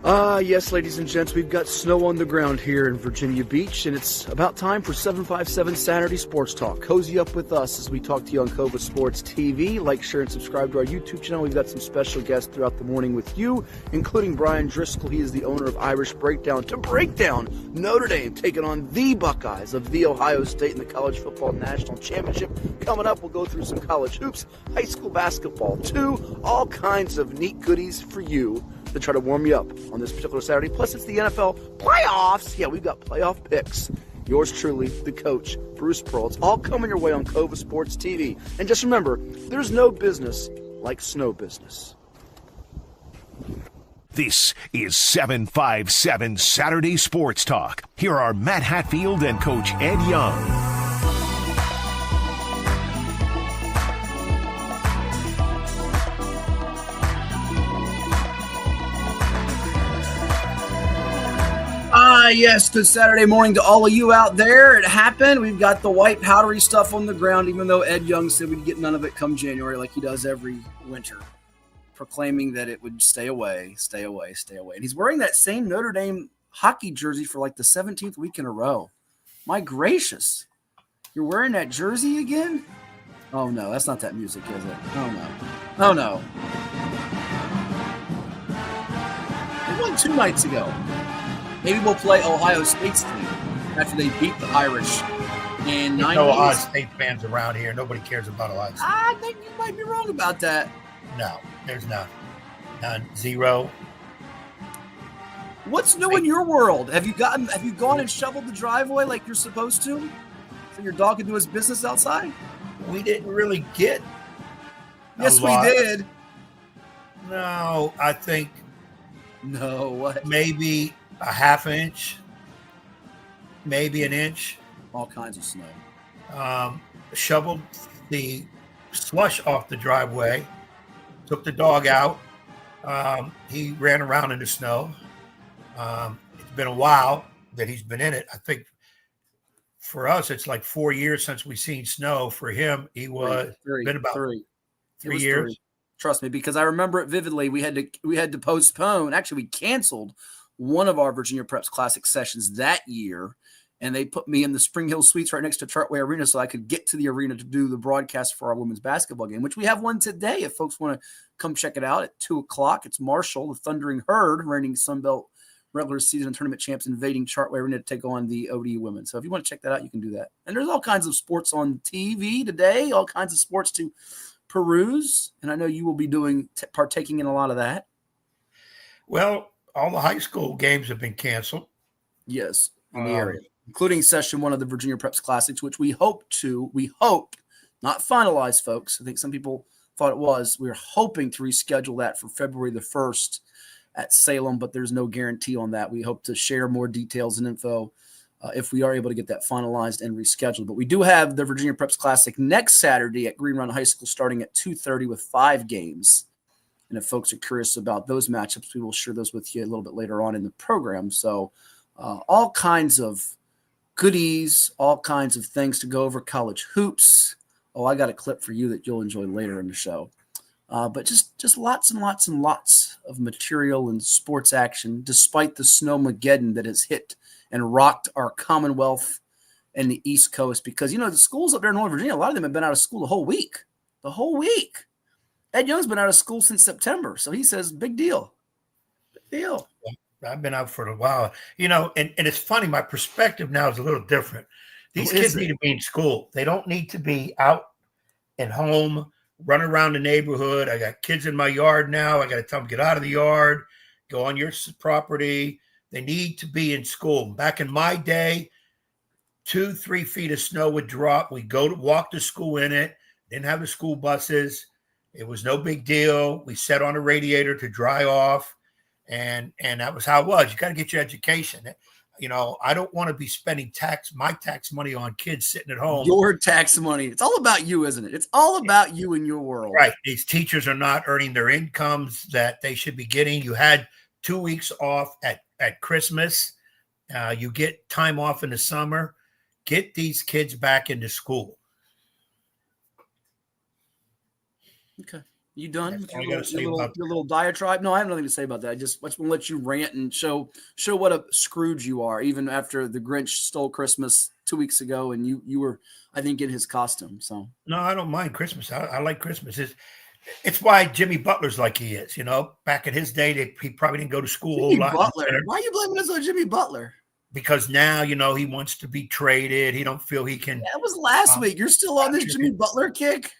Yes, ladies and gents, we've got snow on the ground here in Virginia Beach, and it's about time for 757 Saturday Sports Talk. Cozy up with us as we talk to you on CoVA Sports TV. Like, share, and subscribe to our YouTube channel. We've got some special guests throughout the morning with you, including Bryan Driskell. He is the owner of Irish Breakdown. To break down Notre Dame taking on the Buckeyes of the Ohio State in the College Football National Championship. Coming up, we'll go through some college hoops, high school basketball, too. All kinds of neat goodies for you to try to warm you up on this particular Saturday. Plus, it's the NFL playoffs. Yeah, we've got playoff picks. Yours truly, the coach, Bruce Pearl. It's all coming your way on CoVA Sports TV. And just remember, there's no business like snow business. This is 757 Saturday Sports Talk. Here are Matt Hatfield and Coach Ed Young. Yes, good Saturday morning to all of you out there. It happened. We've got the white powdery stuff on the ground, even though Ed Young said we'd get none of it come January like he does every winter, proclaiming that it would stay away, stay away, stay away. And he's wearing that same Notre Dame hockey jersey for like the 17th week in a row. My gracious. You're wearing that jersey again? Oh, no, that's not that music, is it? Oh, no. Oh, no. They won 2 nights ago. Maybe we'll play Ohio State's team after they beat the Irish in 9 days. No Ohio State fans around here. Nobody cares about Ohio State. I think you might be wrong about that. No, there's none. None. Zero. What's new in your world? Have you gone and shoveled the driveway like you're supposed to? So your dog can do his business outside? We didn't really get Yes, we did. No, I think No, what? maybe a half inch, maybe an inch. All kinds of snow. Shoveled the slush off the driveway, took the dog out. He ran around in the snow. It's been a while that he's been in it. I think for us, it's like 4 years since we've seen snow. For him, he was been about 3 years. 3. Trust me, because I remember it vividly. We had to postpone. Actually, we canceled one of our Virginia Preps Classic sessions that year, and they put me in the Spring Hill Suites right next to Chartway Arena so I could get to the arena to do the broadcast for our women's basketball game, which we have one today. If folks want to come check it out at 2 o'clock, it's Marshall, the Thundering Herd, reigning Sunbelt regular season and tournament champs, invading Chartway Arena to take on the ODU women. So if you want to check that out, you can do that. And there's all kinds of sports on TV today, all kinds of sports to peruse, and I know you will be partaking in a lot of that. Well, all the high school games have been canceled. Yes, in the area, including session 1 of the Virginia Preps Classics, which we hope, not finalize, folks. I think some people thought it was. We're hoping to reschedule that for February the 1st at Salem, but there's no guarantee on that. We hope to share more details and info if we are able to get that finalized and rescheduled. But we do have the Virginia Preps Classic next Saturday at Green Run High School starting at 2:30 with 5 games. And if folks are curious about those matchups, we will share those with you a little bit later on in the program. So all kinds of goodies, all kinds of things to go over, college hoops. Oh, I got a clip for you that you'll enjoy later in the show. But just lots and lots and lots of material and sports action, despite the snowmageddon that has hit and rocked our Commonwealth and the East Coast. Because, the schools up there in Northern Virginia, a lot of them have been out of school the whole week. The whole week. Ed Young's been out of school since September, so he says, big deal. Big deal. I've been out for a while. And it's funny, my perspective now is a little different. These kids need to be in school. They don't need to be out and home, run around the neighborhood. I got kids in my yard now. I got to tell them, get out of the yard, go on your property. They need to be in school. Back in my day, 2-3 feet of snow would drop. We'd go to walk to school in it. Didn't have the school buses. It was no big deal. We sat on a radiator to dry off, and that was how it was. You got to get your education. I don't want to be spending my tax money on kids sitting at home. Your tax money. It's all about you, isn't it? It's all about you and your world. Right. These teachers are not earning their incomes that they should be getting. You had 2 weeks off at Christmas. You get time off in the summer. Get these kids back into school. Okay. You done That's with all I got to say about your little diatribe? No, I have nothing to say about that. I just want to let you rant and show what a Scrooge you are, even after the Grinch stole Christmas 2 weeks ago, and you were, I think, in his costume. So No, I don't mind Christmas. I like Christmas. It's why Jimmy Butler's like he is. Back in his day, he probably didn't go to school a whole Jimmy lot. Butler, why are you blaming us on Jimmy Butler? Because now, he wants to be traded. He don't feel he can. That was last week. You're still on this Jimmy Butler kick?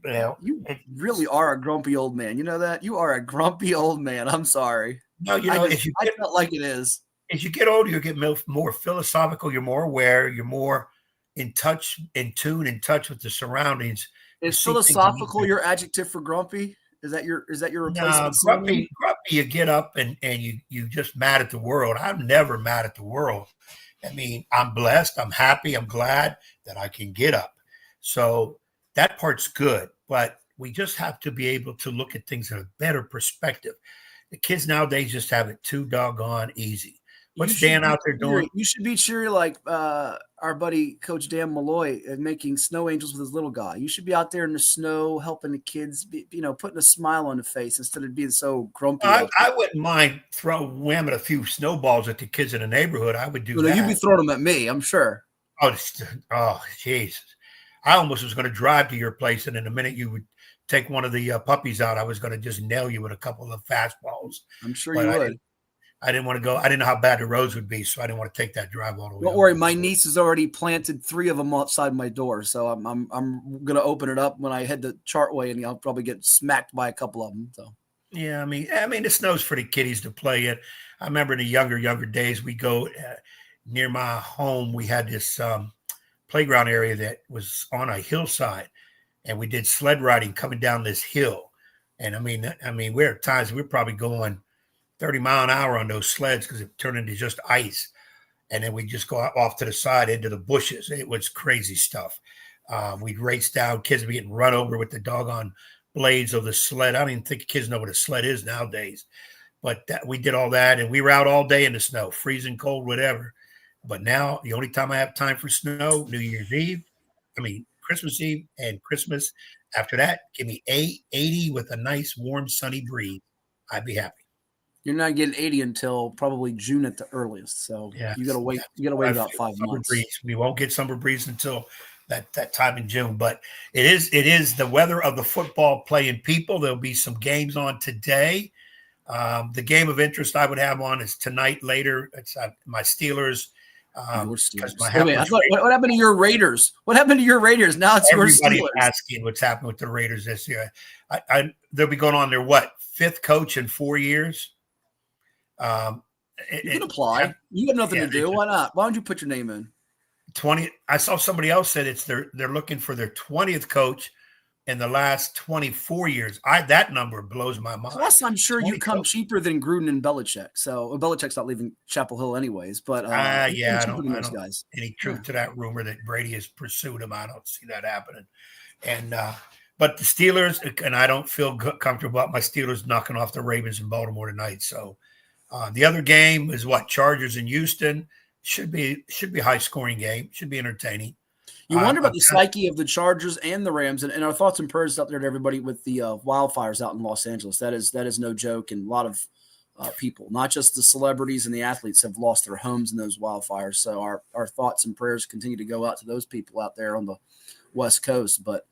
Well, you really are a grumpy old man. You know that? You are a grumpy old man. I'm sorry. No, I felt like it is. As you get older, you get more philosophical. You're more aware. You're more in touch with the surroundings. Is philosophical your adjective for grumpy? Is that your replacement? No, grumpy. You get up and you just mad at the world. I'm never mad at the world. I mean, I'm blessed. I'm happy. I'm glad that I can get up. So that part's good, but we just have to be able to look at things in a better perspective. The kids nowadays just have it too doggone easy. What's Dan out there doing? You should be cheery like our buddy Coach Dan Malloy making snow angels with his little guy. You should be out there in the snow helping the kids, putting a smile on the face instead of being so grumpy. I wouldn't mind whamming a few snowballs at the kids in the neighborhood. I would do that. You'd be throwing them at me, I'm sure. Oh, Jesus. I almost was going to drive to your place, and in a minute you would take one of the puppies out. I was going to just nail you with a couple of fastballs. I'm sure you would. I didn't want to go. I didn't know how bad the roads would be, so I didn't want to take that drive all the way. Don't worry, my niece has already planted 3 of them outside my door, so I'm going to open it up when I head to Chartway, and I'll probably get smacked by a couple of them. So yeah, I mean, the snow's for the kiddies to play in. I remember in the younger days, we go near my home. We had this playground area that was on a hillside, and we did sled riding coming down this hill. And I mean, we're at times we're probably going 30 mile an hour on those sleds because it turned into just ice. And then we just go off to the side into the bushes. It was crazy stuff. We'd race down, kids would be getting run over with the doggone blades of the sled. I don't even think kids know what a sled is nowadays. But we did all that, and we were out all day in the snow, freezing cold, whatever. But now the only time I have time for snow, Christmas Eve and Christmas. After that, give me 80 with a nice, warm, sunny breeze. I'd be happy. You're not getting 80 until probably June at the earliest. So you got to wait. You got to wait about 5 months. Breeze. We won't get summer breeze until that time in June. But it is the weather of the football playing people. There'll be some games on today. The game of interest I would have on is tonight later. It's my Steelers. What happened to your Raiders? What happened to your Raiders? Now it's your Steelers. Everybody's asking what's happened with the Raiders this year. They'll be going on their 5th coach in 4 years. You can apply. You have nothing to do. Why not? Why don't you put your name in? 20. I saw somebody else said they're looking for their 20th coach in the last 24 years. That number blows my mind. Plus, I'm sure you come cheaper than Gruden and Belichick. So Belichick's not leaving Chapel Hill anyways. But I don't guys. Any truth to that rumor that Brady has pursued him. I don't see that happening. And but the Steelers, and I don't feel comfortable about my Steelers knocking off the Ravens in Baltimore tonight. So the other game is Chargers in Houston. Should be a high scoring game. Should be entertaining. You wonder about the psyche of the Chargers and the Rams, and our thoughts and prayers out there to everybody with the wildfires out in Los Angeles. That is no joke, and a lot of people, not just the celebrities and the athletes, have lost their homes in those wildfires. So our thoughts and prayers continue to go out to those people out there on the West Coast. But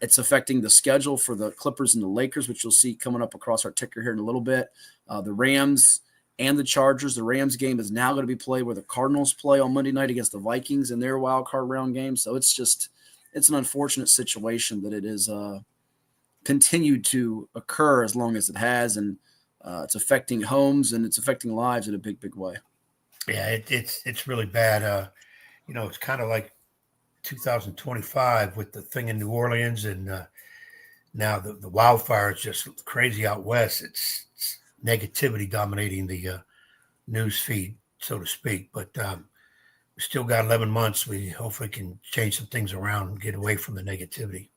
it's affecting the schedule for the Clippers and the Lakers, which you'll see coming up across our ticker here in a little bit. The Rams and the Chargers. The Rams game is now going to be played where the Cardinals play on Monday night against the Vikings in their wild card round game. So it's an unfortunate situation that it is continued to occur as long as it has, and it's affecting homes and it's affecting lives in a big, big way. Yeah, it's really bad. It's kind of like 2025 with the thing in New Orleans, and now the wildfire is just crazy out west. It's negativity dominating the news feed, so to speak. But we still got 11 months. We hopefully can change some things around and get away from the negativity.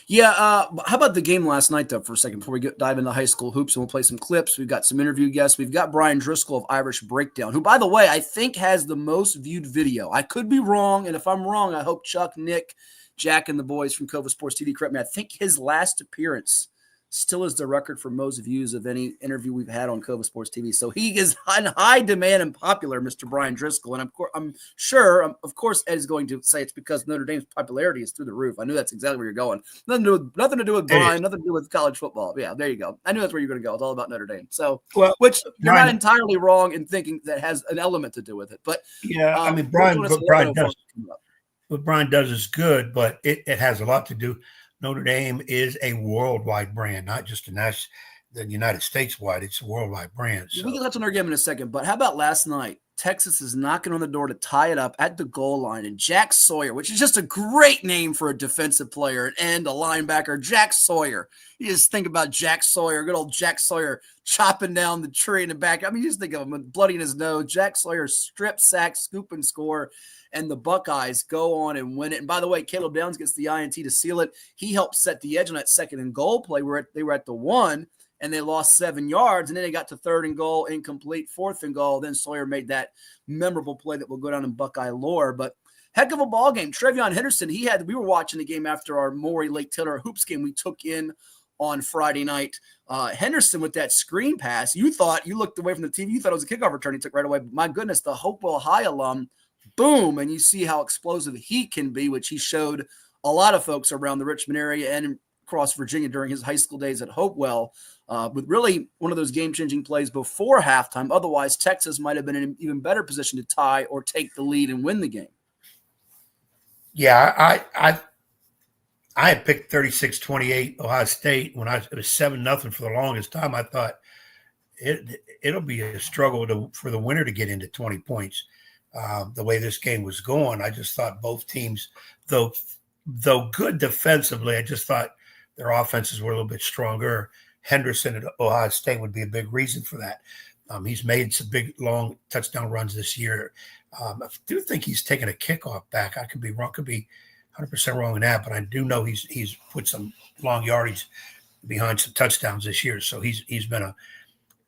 Yeah. How about the game last night, though, for a second, before we dive into high school hoops, and we'll play some clips. We've got some interview guests. We've got Bryan Driskell of Irish Breakdown, who, by the way, I think has the most viewed video. I could be wrong, and if I'm wrong, I hope Chuck, Nick, Jack and the boys from CoVA Sports TV, correct me, I think his last appearance still is the record for most views of any interview we've had on CoVA Sports TV. So he is in high demand and popular, Mr. Bryan Driskell. And I'm sure, of course, Ed is going to say it's because Notre Dame's popularity is through the roof. I knew that's exactly where you're going. Nothing to do with Bryan, nothing to do with college football. Yeah, there you go. I knew that's where you're going to go. It's all about Notre Dame. So, which you're not entirely wrong in thinking that has an element to do with it. But yeah, I mean, what Bryan does is good, but it has a lot to do. Notre Dame is a worldwide brand, not just the United States wide. It's a worldwide brand. So. We can touch on our game in a second, but how about last night? Texas is knocking on the door to tie it up at the goal line, and Jack Sawyer, which is just a great name for a defensive player and a linebacker, Jack Sawyer. You just think about Jack Sawyer, good old Jack Sawyer chopping down the tree in the back. I mean, you just think of him with bloody in his nose. Jack Sawyer strip sack, scoop and score. And the Buckeyes go on and win it. And by the way, Caleb Downs gets the INT to seal it. He helped set the edge on that second and goal play where they were at the 1, and they lost 7 yards. And then they got to 3rd and goal, incomplete, 4th and goal. Then Sawyer made that memorable play that will go down in Buckeye lore. But heck of a ball game. Trevion Henderson, we were watching the game after our Maury Lake Taylor hoops game we took in on Friday night. Henderson with that screen pass, you looked away from the TV, you thought it was a kickoff return he took right away. But my goodness, the Hopewell High alum, boom, and you see how explosive he can be, which he showed a lot of folks around the Richmond area and across Virginia during his high school days at Hopewell, with really one of those game-changing plays before halftime. Otherwise, Texas might have been in an even better position to tie or take the lead and win the game. Yeah, I had picked 36-28 Ohio State when it was 7-0 for the longest time. I thought it'll be a struggle for the winner to get into 20 points. The way this game was going, I just thought both teams, though good defensively, I just thought their offenses were a little bit stronger. Henderson at Ohio State would be a big reason for that. He's made some big, long touchdown runs this year. I do think he's taken a kickoff back. I could be wrong, could be 100% wrong in that, but I do know he's put some long yardage behind some touchdowns this year. So he's been a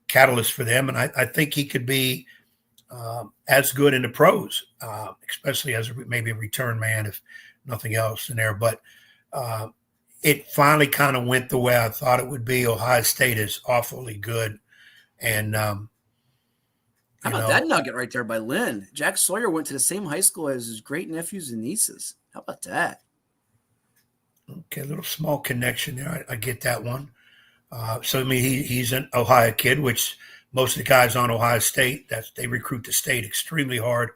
catalyst for them, and I think he could be as good in the pros, especially as maybe a return man, if nothing else in there. But it finally kind of went the way I thought it would be. Ohio State is awfully good. And how about that nugget right there by Lynn? Jack Sawyer went to the same high school as his great nephews and nieces. How about that? Okay, a little small connection there. I get that one. So, I mean, he's an Ohio kid, which most of the guys on Ohio State, they recruit the state extremely hard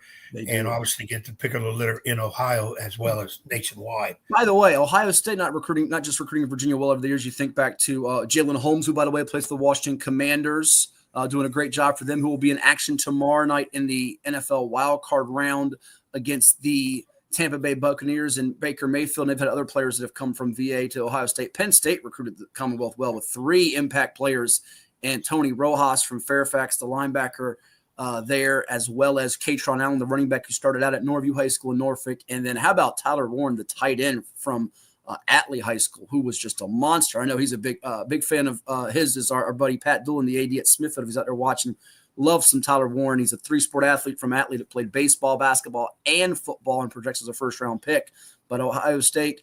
and obviously get the pick of the litter in Ohio as well as nationwide. By the way, Ohio State not just recruiting Virginia well over the years. You think back to Jalen Holmes, who, by the way, plays for the Washington Commanders, doing a great job for them, who will be in action tomorrow night in the NFL wildcard round against the Tampa Bay Buccaneers and Baker Mayfield. And they've had other players that have come from VA to Ohio State. Penn State recruited the Commonwealth well with 3 impact players, and Tony Rojas from Fairfax, the linebacker there, as well as Katron Allen, the running back who started out at Norview High School in Norfolk. And then how about Tyler Warren, the tight end from Atlee High School, who was just a monster. I know he's a big fan of his is our buddy Pat Doolan, the AD at Smithfield. If he's out there watching, loves some Tyler Warren. He's a 3-sport athlete from Atlee that played baseball, basketball, and football and projects as a first-round pick. But Ohio State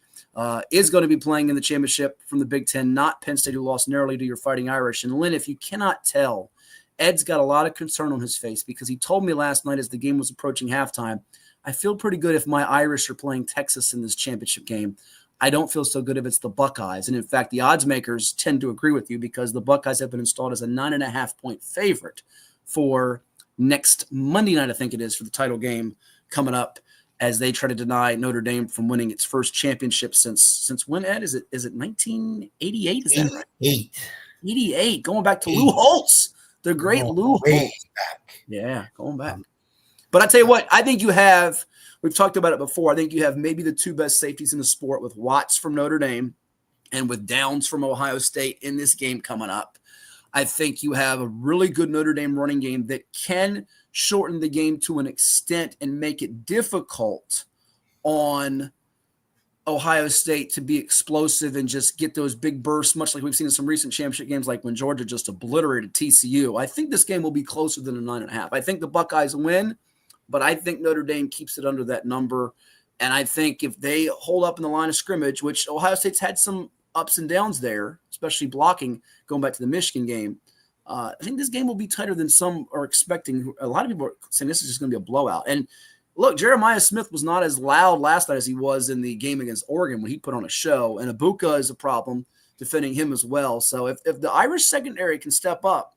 is going to be playing in the championship from the Big Ten, not Penn State, who lost narrowly to your Fighting Irish. And Lynn, if you cannot tell, Ed's got a lot of concern on his face because he told me last night as the game was approaching halftime, I feel pretty good if my Irish are playing Texas in this championship game. I don't feel so good if it's the Buckeyes. And in fact, the odds makers tend to agree with you because the Buckeyes have been installed as a 9.5-point favorite for next Monday night, I think it is, for the title game coming up, as they try to deny Notre Dame from winning its first championship since when, Ed? Is it 1988? Is that right? 88. Going back to Lou Holtz, the great Lou Holtz. Yeah, going back. But I tell you what, I think you have, we've talked about it before, I think you have maybe the 2 best safeties in the sport with Watts from Notre Dame and with Downs from Ohio State in this game coming up. I think you have a really good Notre Dame running game that can shorten the game to an extent and make it difficult on Ohio State to be explosive and just get those big bursts, much like we've seen in some recent championship games, like when Georgia just obliterated TCU. I think this game will be closer than a 9.5. I think the Buckeyes win, but I think Notre Dame keeps it under that number. And I think if they hold up in the line of scrimmage, which Ohio State's had some ups and downs there, especially blocking, going back to the Michigan game, I think this game will be tighter than some are expecting. A lot of people are saying this is just going to be a blowout. And look, Jeremiah Smith was not as loud last night as he was in the game against Oregon when he put on a show. And Ibuka is a problem defending him as well. So if the Irish secondary can step up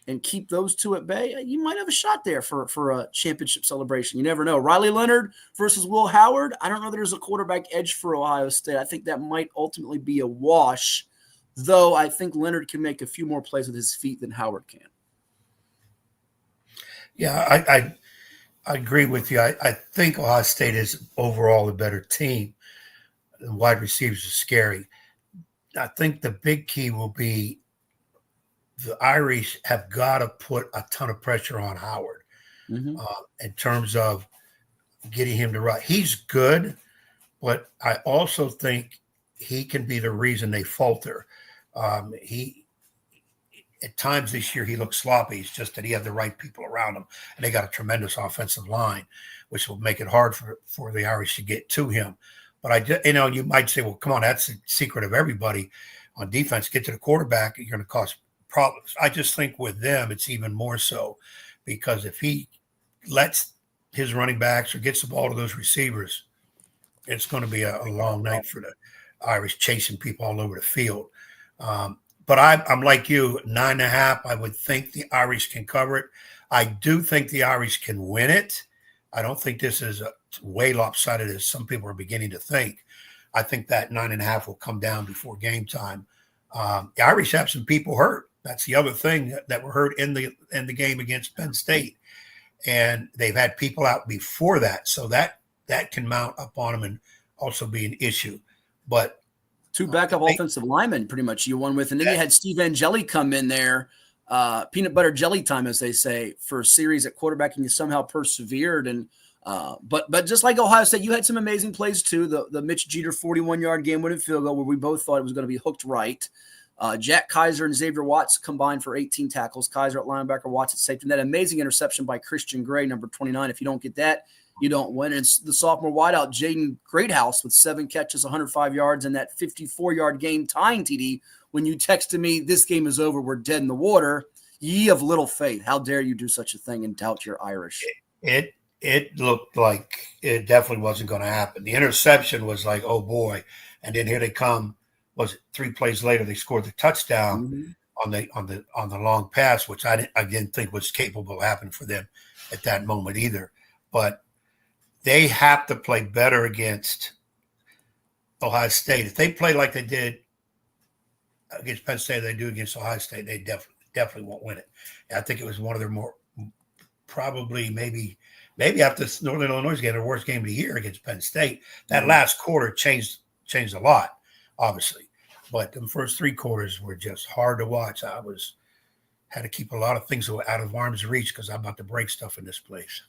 and keep those two at bay, you might have a shot there for a championship celebration. You never know. Riley Leonard versus Will Howard. I don't know that there's a quarterback edge for Ohio State. I think that might ultimately be a wash, though I think Leonard can make a few more plays with his feet than Howard can. Yeah, I agree with you. I think Ohio State is overall a better team. The wide receivers are scary. I think the big key will be the Irish have got to put a ton of pressure on Howard in terms of getting him to run. He's good, but I also think he can be the reason they falter. He at times this year he looked sloppy. It's just that he had the right people around him, and they got a tremendous offensive line, which will make it hard for the Irish to get to him. But you might say, well, come on, that's the secret of everybody on defense. Get to the quarterback, you're going to cause problems. I just think with them, it's even more so because if he lets his running backs or gets the ball to those receivers, it's going to be a long night for the Irish chasing people all over the field. But I'm like you, 9.5. I would think the Irish can cover it. I do think the Irish can win it. I don't think this is way lopsided as some people are beginning to think. I think that 9.5 will come down before game time. The Irish have some people hurt. That's the other thing that were hurt in the game against Penn State. And they've had people out before that. So that can mount up on them and also be an issue. But two backup offensive linemen, pretty much you won with. And then you had Steve Angeli come in there, peanut butter jelly time, as they say, for a series at quarterback, and you somehow persevered. And but just like Ohio State, you had some amazing plays too. The Mitch Jeter 41-yard game-winning field goal where we both thought it was going to be hooked right. Jack Kaiser and Xavier Watts combined for 18 tackles. Kaiser at linebacker, Watts at safety. And that amazing interception by Christian Gray, number 29. If you don't get that, you don't win. And the sophomore wideout, Jaden Greathouse, with 7 catches, 105 yards, and that 54-yard game tying TD. When you texted me, this game is over, we're dead in the water, ye of little faith. How dare you do such a thing and doubt you're Irish? It looked like it definitely wasn't going to happen. The interception was like, oh, boy. And then here they come. Was it 3 plays later they scored the touchdown on the long pass, which I didn't think was capable of happening for them at that moment either. But they have to play better against Ohio State. If they play like they did against Penn State, they do against Ohio State, they definitely won't win it. And I think it was one of their more probably maybe after Northern Illinois game, their worst game of the year against Penn State. That last quarter changed a lot, obviously. But the first 3 quarters were just hard to watch. Had to keep a lot of things out of arm's reach because I'm about to break stuff in this place.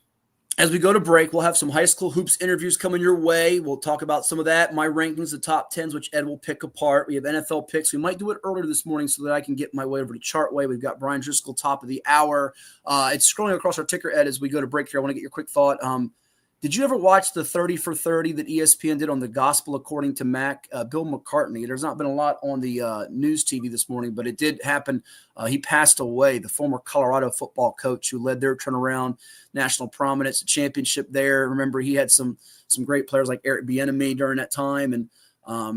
As we go to break, we'll have some high school hoops interviews coming your way. We'll talk about some of that. My rankings, the top 10s, which Ed will pick apart. We have NFL picks. We might do it earlier this morning so that I can get my way over to Chartway. We've got Bryan Driskell, top of the hour. It's scrolling across our ticker, Ed, as we go to break here. I want to get your quick thought. Did you ever watch the 30 for 30 that ESPN did on the gospel according to Mac? Bill McCartney. There's not been a lot on the news TV this morning, but it did happen. He passed away, the former Colorado football coach who led their turnaround, national prominence, a championship there. Remember, he had some great players like Eric Bieniemy during that time, and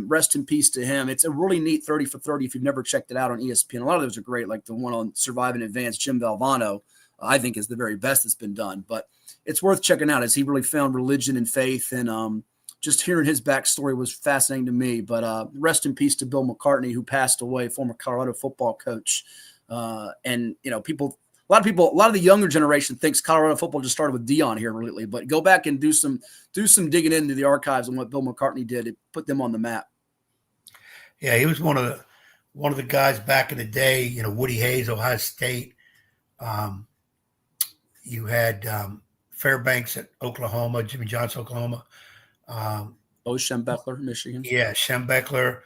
rest in peace to him. It's a really neat 30 for 30 if you've never checked it out on ESPN. A lot of those are great, like the one on Survive and Advance, Jim Valvano, I think is the very best that's been done. But it's worth checking out as he really found religion and faith, and just hearing his backstory was fascinating to me. But rest in peace to Bill McCartney, who passed away, former Colorado football coach. And a lot of the younger generation thinks Colorado football just started with Deion here lately. But go back and do some digging into the archives and what Bill McCartney did. It put them on the map. Yeah, he was one of the guys back in the day. Woody Hayes, Ohio State. You had Fairbanks at Oklahoma, Jimmy Johnson, Oklahoma. Schembechler, Michigan. Yeah, Schembechler.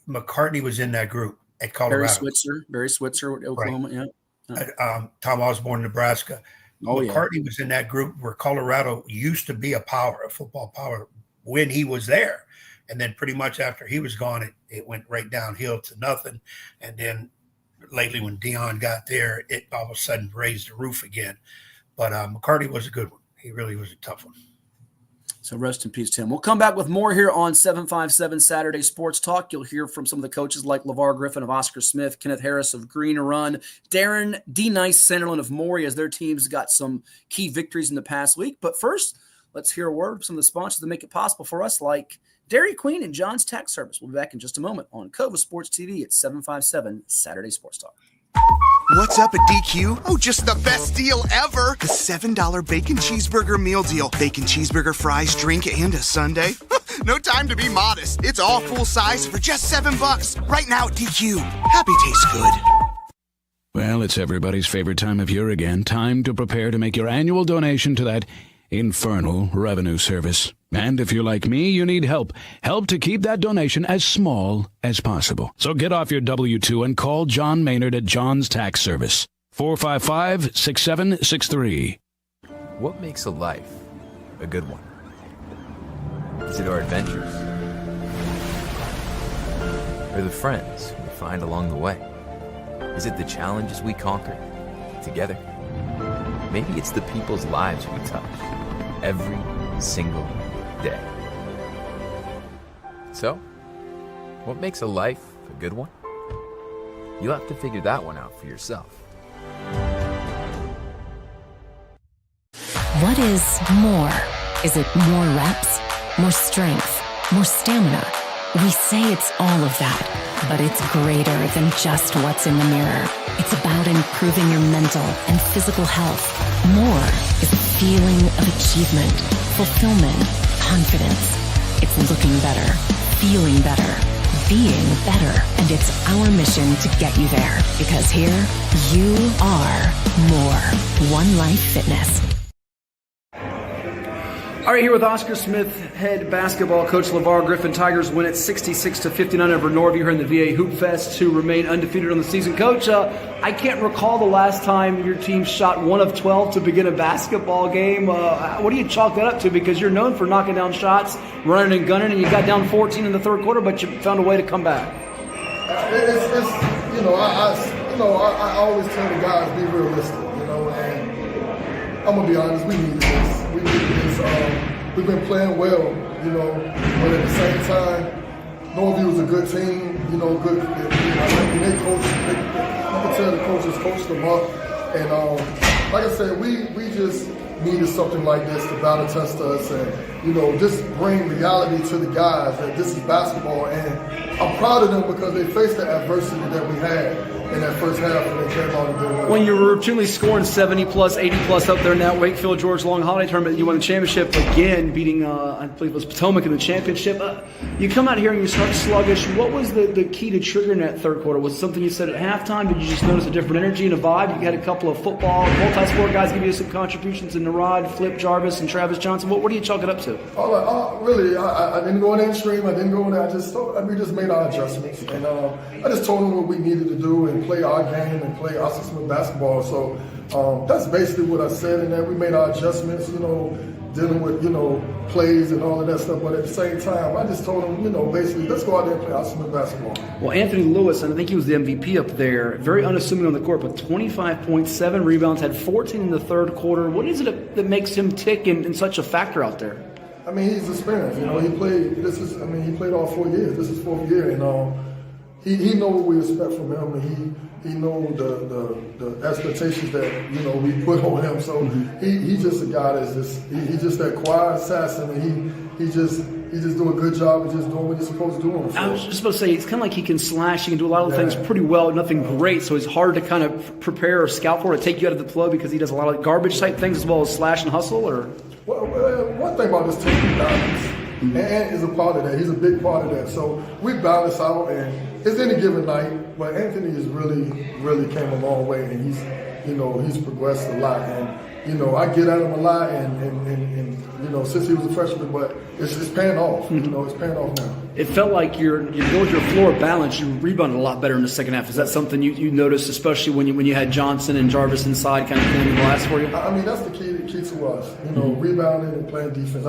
McCartney was in that group at Colorado. Barry Switzer at Oklahoma, right. Yeah. Tom Osborne, Nebraska. McCartney was in that group where Colorado used to be a football power when he was there. And then pretty much after he was gone, it went right downhill to nothing. And then lately when Dion got there, it all of a sudden raised the roof again. But McCarty was a good one. He really was a tough one. So rest in peace, Tim. We'll come back with more here on 757 Saturday Sports Talk. You'll hear from some of the coaches like LaVar Griffin of Oscar Smith, Kenneth Harris of Green Run, Darren, D. Nice, Sanderlin of Maury, as their teams got some key victories in the past week. But first, let's hear a word from some of the sponsors that make it possible for us, like Dairy Queen and John's Tax Service. We'll be back in just a moment on CoVA Sports TV at 757 Saturday Sports Talk. What's up at DQ? Oh, just the best deal ever. The $7 bacon cheeseburger meal deal. Bacon cheeseburger, fries, drink, and a sundae. No time to be modest. It's all full size for just $7. Right now at DQ. Happy tastes good. Well, it's everybody's favorite time of year again. Time to prepare to make your annual donation to that infernal revenue service. And if you're like me, you need help. Help to keep that donation as small as possible. So get off your W-2 and call John Maynard at John's Tax Service. 455-6763. What makes a life a good one? Is it our adventures? Or the friends we find along the way? Is it the challenges we conquer together? Maybe it's the people's lives we touch every single day. So, what makes a life a good one? You'll have to figure that one out for yourself. What is more? Is it more reps, more strength, more stamina? We say it's all of that, but it's greater than just what's in the mirror. It's about improving your mental and physical health. More is a feeling of achievement, fulfillment, confidence. It's looking better, feeling better, being better. And it's our mission to get you there. Because here, you are more. One Life Fitness. All right, here with Oscar Smith head basketball coach LaVar Griffin. Tigers win it 66-59 over Norview here in the VA Hoop Fest to remain undefeated on the season. Coach, I can't recall the last time your team shot 1 of 12 to begin a basketball game. What do you chalk that up to? Because you're known for knocking down shots, running and gunning, and you got down 14 in the third quarter, but you found a way to come back. I always tell the guys be realistic, and I'm gonna be honest, we need this. We've been playing well, but at the same time, Norview was a good team, good. They coach. I can tell the coaches coached them up, and like I said, we just needed something like this to battle test us, and just bring reality to the guys that this is basketball. And I'm proud of them because they faced the adversity that we had in that first half when they came out and did well. When you were routinely scoring 70+, 80+ up there in that Wakefield George Long Holiday Tournament, you won the championship again, beating, I believe it was Potomac in the championship. You come out here and you start sluggish. What was the key to triggering that third quarter? Was it something you said at halftime? Did you just notice a different energy and a vibe? You had a couple of football, multi-sport guys give you some contributions in Narod, Flip Jarvis, and Travis Johnson. What do you chalk it up to? Really, I didn't go in the extreme. I didn't go in there. We just made our adjustments. And I just told them what we needed to do and play our game and play our system of basketball. So that's basically what I said. And then we made our adjustments, dealing with, plays and all of that stuff. But at the same time, I just told them, basically, let's go out there and play our system of basketball. Well, Anthony Lewis, and I think he was the MVP up there, very unassuming on the court, but 25.7 rebounds, had 14 in the third quarter. What is it that makes him tick and such a factor out there? I mean, he's experienced. He played. He played all 4 years. This is 4th year, and he know what we expect from him, and he know the expectations that we put on him. So he's just a guy that's he's just that quiet assassin, and he just do a good job of just doing what he's supposed to do on the floor. I was just supposed to say, it's kind of like he can slash, he can do a lot of things pretty well, nothing great, so it's hard to kind of prepare or scout for it, take you out of the flow because he does a lot of garbage type things as well as slash and hustle, or? Well, one thing about this team is balance. Ant is a part of that. He's a big part of that. So we balance out, and it's any given night. But Anthony has really came a long way, and he's progressed a lot. And you know, I get at him a lot, and you know, since he was a freshman, but it's paying off. You know, it's paying off now. It felt like your floor balance, you rebounded a lot better in the second half. Is that something you noticed, especially when you had Johnson and Jarvis inside kind of cleaning the glass for you? I mean, that's the key to us. You know, rebounding and playing defense.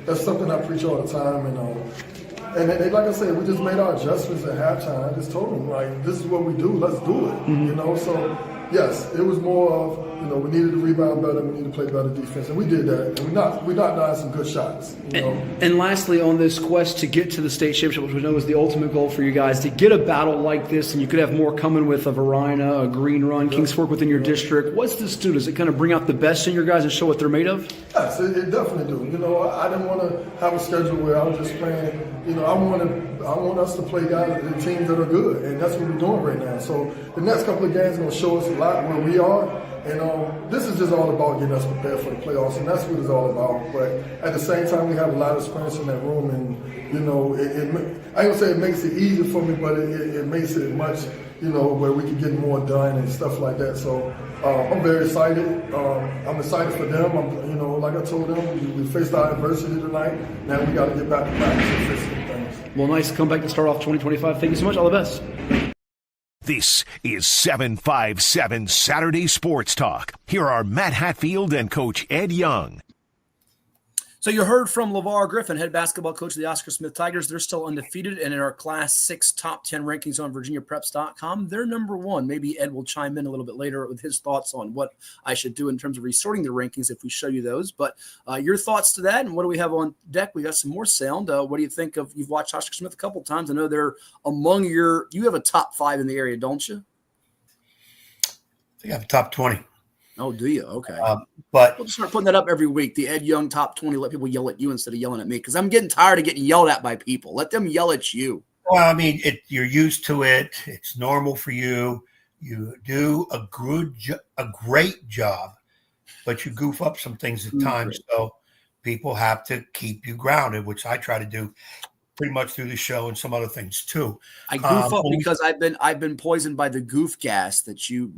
That's something I preach all the time, and like I said, we just made our adjustments at halftime. I just told them, like, this is what we do. Let's do it. You know, so yes, it was more of, you know, we needed to rebound better, we needed to play better defense, and we did that. And we knocked down some good shots. You know? And lastly, on this quest to get to the state championship, which we know is the ultimate goal for you guys, to get a battle like this, and you could have more coming with a Varina, a Green Run, Kings Fork within your district. What's this do? Does it kind of bring out the best in your guys and show what they're made of? Yes, it definitely do. You know, I didn't want to have a schedule where I was just playing. You know, I want us to play guys and teams that are good, and that's what we're doing right now. So the next couple of games are going to show us a lot where we are, and this is just all about getting us prepared for the playoffs, and that's what it's all about. But at the same time, we have a lot of experience in that room, and you know, I ain't gonna say it makes it easier for me, but it makes it much, you know, where we can get more done and stuff like that. So I'm very excited. I'm excited for them. You know, like I told them, we faced our adversity tonight. Now we got to get back to practice and fix some things. Well, nice to come back to start off 2025. Thank you so much. All the best. This is 757 Saturday Sports Talk. Here are Matt Hatfield and Coach Ed Young. So you heard from LaVar Griffin, head basketball coach of the Oscar Smith Tigers. They're still undefeated, and in our Class 6 top 10 rankings on VirginiaPreps.com, they're number one. Maybe Ed will chime in a little bit later with his thoughts on what I should do in terms of resorting the rankings if we show you those. But your thoughts to that, and what do we have on deck? We got some more sound. What do you think of? You've watched Oscar Smith a couple times. I know they're among you have a top 5 in the area, don't you? I think I have a top 20. Oh, do you? Okay. But we'll just start putting that up every week. The Ed Young top 20. Let people yell at you instead of yelling at me, because I'm getting tired of getting yelled at by people. Let them yell at you. Well, I mean, you're used to it. It's normal for you. You do a great job, but you goof up some things at times. So people have to keep you grounded, which I try to do pretty much through the show and some other things too. I goof up because I've been poisoned by the goof gas that you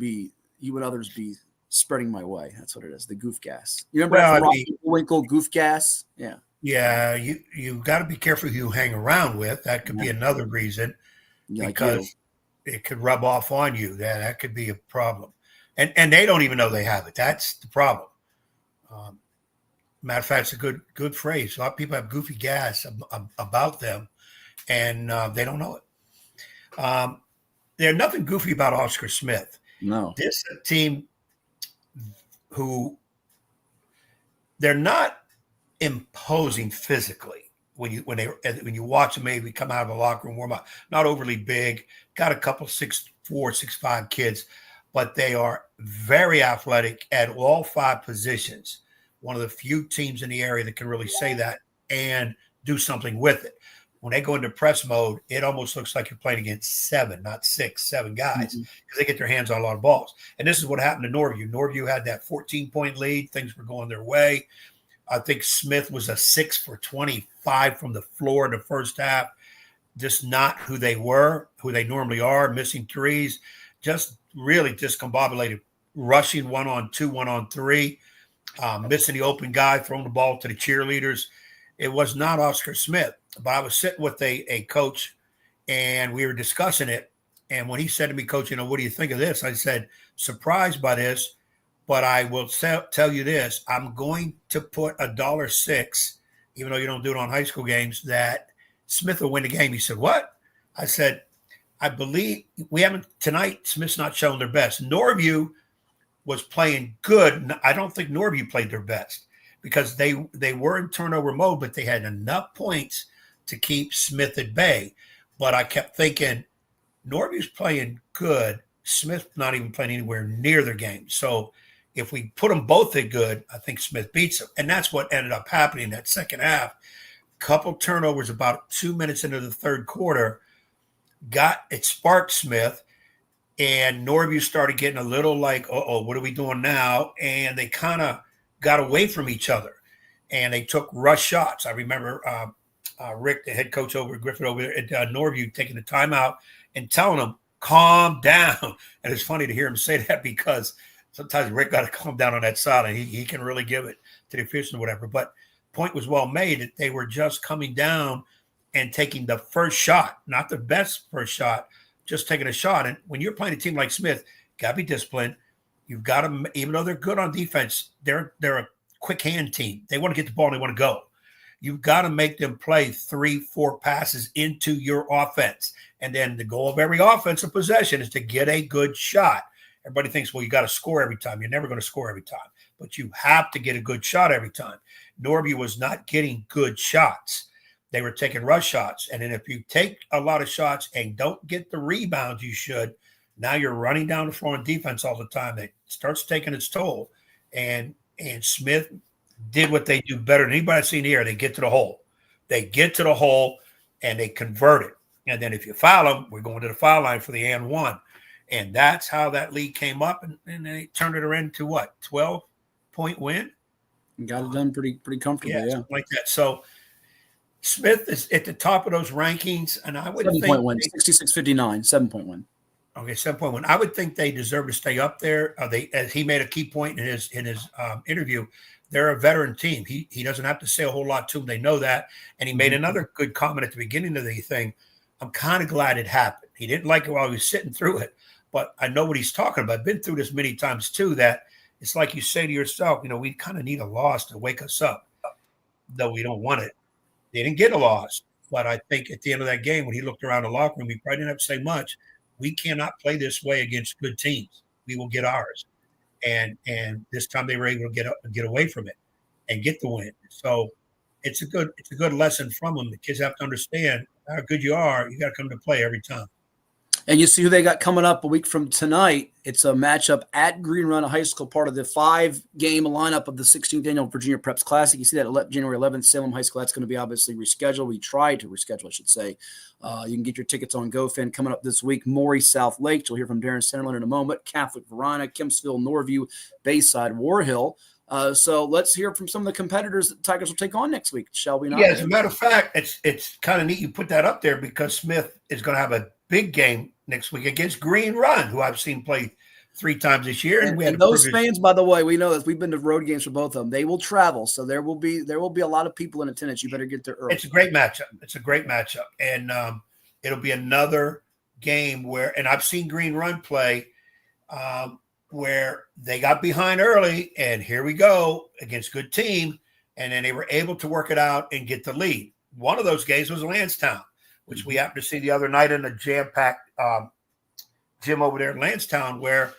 and others be spreading my way. That's what it is. The goof gas. You remember Winkle goof gas? Yeah. Yeah. You got to be careful who you hang around with. That could be another reason, because it could rub off on you. That could be a problem. And they don't even know they have it. That's the problem. Matter of fact, it's a good phrase. A lot of people have goofy gas about them, and they don't know it. There's nothing goofy about Oscar Smith. No. This is a team who they're not imposing physically when you watch them maybe come out of the locker room, warm up. Not overly big, got a couple 6'4", 6'5" kids, but they are very athletic at all 5 positions. One of the few teams in the area that can really say that and do something with it. When they go into press mode, it almost looks like you're playing against 7, not 6, 7 guys, because they get their hands on a lot of balls. And this is what happened to Norview. Norview had that 14-point lead. Things were going their way. I think Smith was a 6 for 25 from the floor in the first half. Just not who they were, who they normally are, missing threes, just really discombobulated, rushing 1-on-2, 1-on-3, missing the open guy, throwing the ball to the cheerleaders. It was not Oscar Smith. But I was sitting with a coach, and we were discussing it. And when he said to me, Coach, what do you think of this? I said, surprised by this, but I will tell you this. I'm going to put $1.06, even though you don't do it on high school games, that Smith will win the game. He said, what? I said, I believe tonight, Smith's not showing their best. Norview was playing good. I don't think Norview played their best because they were in turnover mode, but they had enough points to keep Smith at bay. But I kept thinking, Norview's playing good. Smith's not even playing anywhere near their game. So if we put them both at good, I think Smith beats them. And that's what ended up happening that second half. Couple turnovers about 2 minutes into the third quarter. It sparked Smith. And Norview started getting a little like, what are we doing now? And they kind of got away from each other. And they took rush shots. I remember Rick, the head coach over at Griffin over there at Norview, taking the timeout and telling them, calm down. And it's funny to hear him say that because sometimes Rick got to calm down on that side, and he can really give it to the officials or whatever. But point was well made that they were just coming down and taking the first shot, not the best first shot, just taking a shot. And when you're playing a team like Smith, got to be disciplined. You've got to, even though they're good on defense, they're a quick hand team. They want to get the ball and they want to go. You've got to make them play 3-4 passes into your offense. And then the goal of every offensive possession is to get a good shot. Everybody thinks, well, you got to score every time. You're never going to score every time, but you have to get a good shot every time. Norby was not getting good shots. They were taking rush shots. And then if you take a lot of shots and don't get the rebounds you should, now you're running down the floor on defense all the time. That starts taking its toll. And Smith did what they do better than anybody I've seen here. They get to the hole. They get to the hole and they convert it. And then if you foul them, we're going to the foul line for the and one. And that's how that lead came up. And they turned it around to what, 12-point win? And got it done pretty comfortably, yeah. Like that. So Smith is at the top of those rankings. And I would 7-point win, 66-59, 7-point win. Okay, 7-point win. I would think they deserve to stay up there. As he made a key point in his interview, they're a veteran team. He doesn't have to say a whole lot to them. They know that. And he made another good comment at the beginning of the thing. I'm kind of glad it happened. He didn't like it while he was sitting through it, but I know what he's talking about. I've been through this many times too, that it's like you say to yourself, we kind of need a loss to wake us up, though we don't want it. They didn't get a loss, but I think at the end of that game, when he looked around the locker room, he probably didn't have to say much. We cannot play this way against good teams. We will get ours. And this time they were able to get away from it and get the win. So it's a good lesson from them. The kids have to understand how good you are. You got to come to play every time. And you see who they got coming up a week from tonight. It's a matchup at Green Run High School, part of the 5-game lineup of the 16th Annual Virginia Preps Classic. You see that January 11th, Salem High School. That's going to be obviously rescheduled. We tried to reschedule, I should say. You can get your tickets on GoFan coming up this week. Maury, South Lake. You'll hear from Darren Sanderlin in a moment. Catholic Verona, Kempsville, Norview, Bayside, War Hill. So let's hear from some of the competitors that the Tigers will take on next week, shall we not? Yeah, as a matter of fact, it's kind of neat you put that up there because Smith is going to have a big game next week against Green Run, who I've seen play 3 times this year. And those fans, by the way, we know this. We've been to road games for both of them. They will travel, so there will be a lot of people in attendance. You better get there early. It's a great matchup. And it'll be another game where – and I've seen Green Run play where they got behind early, and here we go against good team, and then they were able to work it out and get the lead. One of those games was Lansdowne, which we happened to see the other night in a jam-packed gym over there in Lansdowne, where